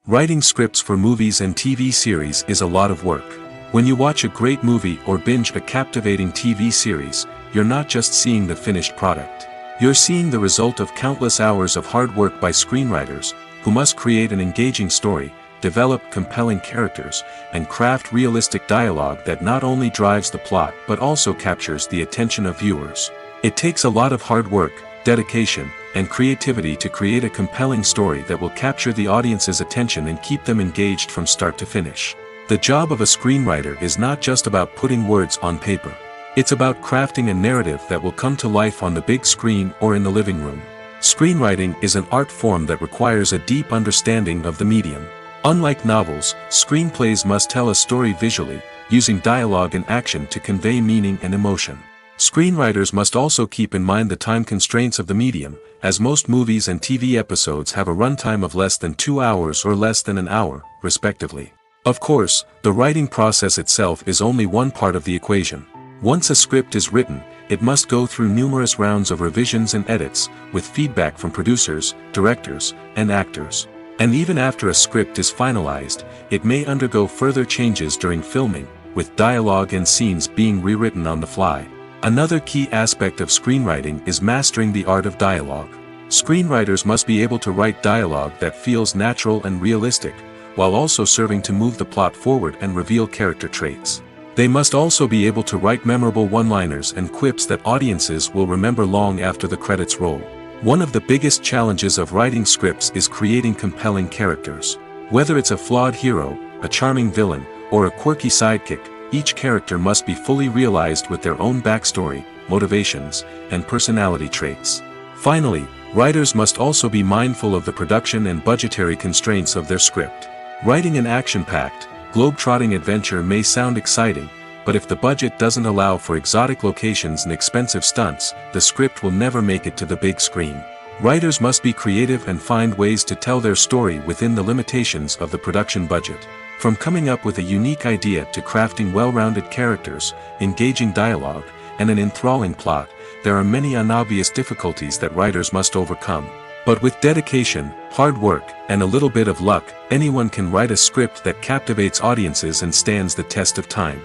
Writing scripts for movies and TV series is a lot of work. When you watch a great movie or binge a captivating TV series, you're not just seeing the finished product. You're seeing the result of countless hours of hard work by screenwriters, who must create an engaging story, develop compelling characters, and craft realistic dialogue that not only drives the plot but also captures the attention of viewers. It takes a lot of hard work, dedication, and creativity to create a compelling story that will capture the audience's attention and keep them engaged from start to finish. The job of a screenwriter is not just about putting words on paper. It's about crafting a narrative that will come to life on the big screen or in the living room. Screenwriting is an art form that requires a deep understanding of the medium. Unlike novels, screenplays must tell a story visually, using dialogue and action to convey meaning and emotion. Screenwriters must also keep in mind the time constraints of the medium, as most movies and TV episodes have a runtime of less than 2 hours or less than an hour, respectively. Of course, the writing process itself is only one part of the equation. Once a script is written, it must go through numerous rounds of revisions and edits, with feedback from producers, directors, and actors. And even after a script is finalized, it may undergo further changes during filming, with dialogue and scenes being rewritten on the fly. Another key aspect of screenwriting is mastering the art of dialogue. Screenwriters must be able to write dialogue that feels natural and realistic, while also serving to move the plot forward and reveal character traits. They must also be able to write memorable one-liners and quips that audiences will remember long after the credits roll. One of the biggest challenges of writing scripts is creating compelling characters. Whether it's a flawed hero, a charming villain, or a quirky sidekick, each character must be fully realized with their own backstory, motivations, and personality traits. Finally, writers must also be mindful of the production and budgetary constraints of their script. Writing an action-packed, globe-trotting adventure may sound exciting, but if the budget doesn't allow for exotic locations and expensive stunts, the script will never make it to the big screen. Writers must be creative and find ways to tell their story within the limitations of the production budget. From coming up with a unique idea to crafting well-rounded characters, engaging dialogue, and an enthralling plot, there are many unobvious difficulties that writers must overcome. But with dedication, hard work, and a little bit of luck, anyone can write a script that captivates audiences and stands the test of time.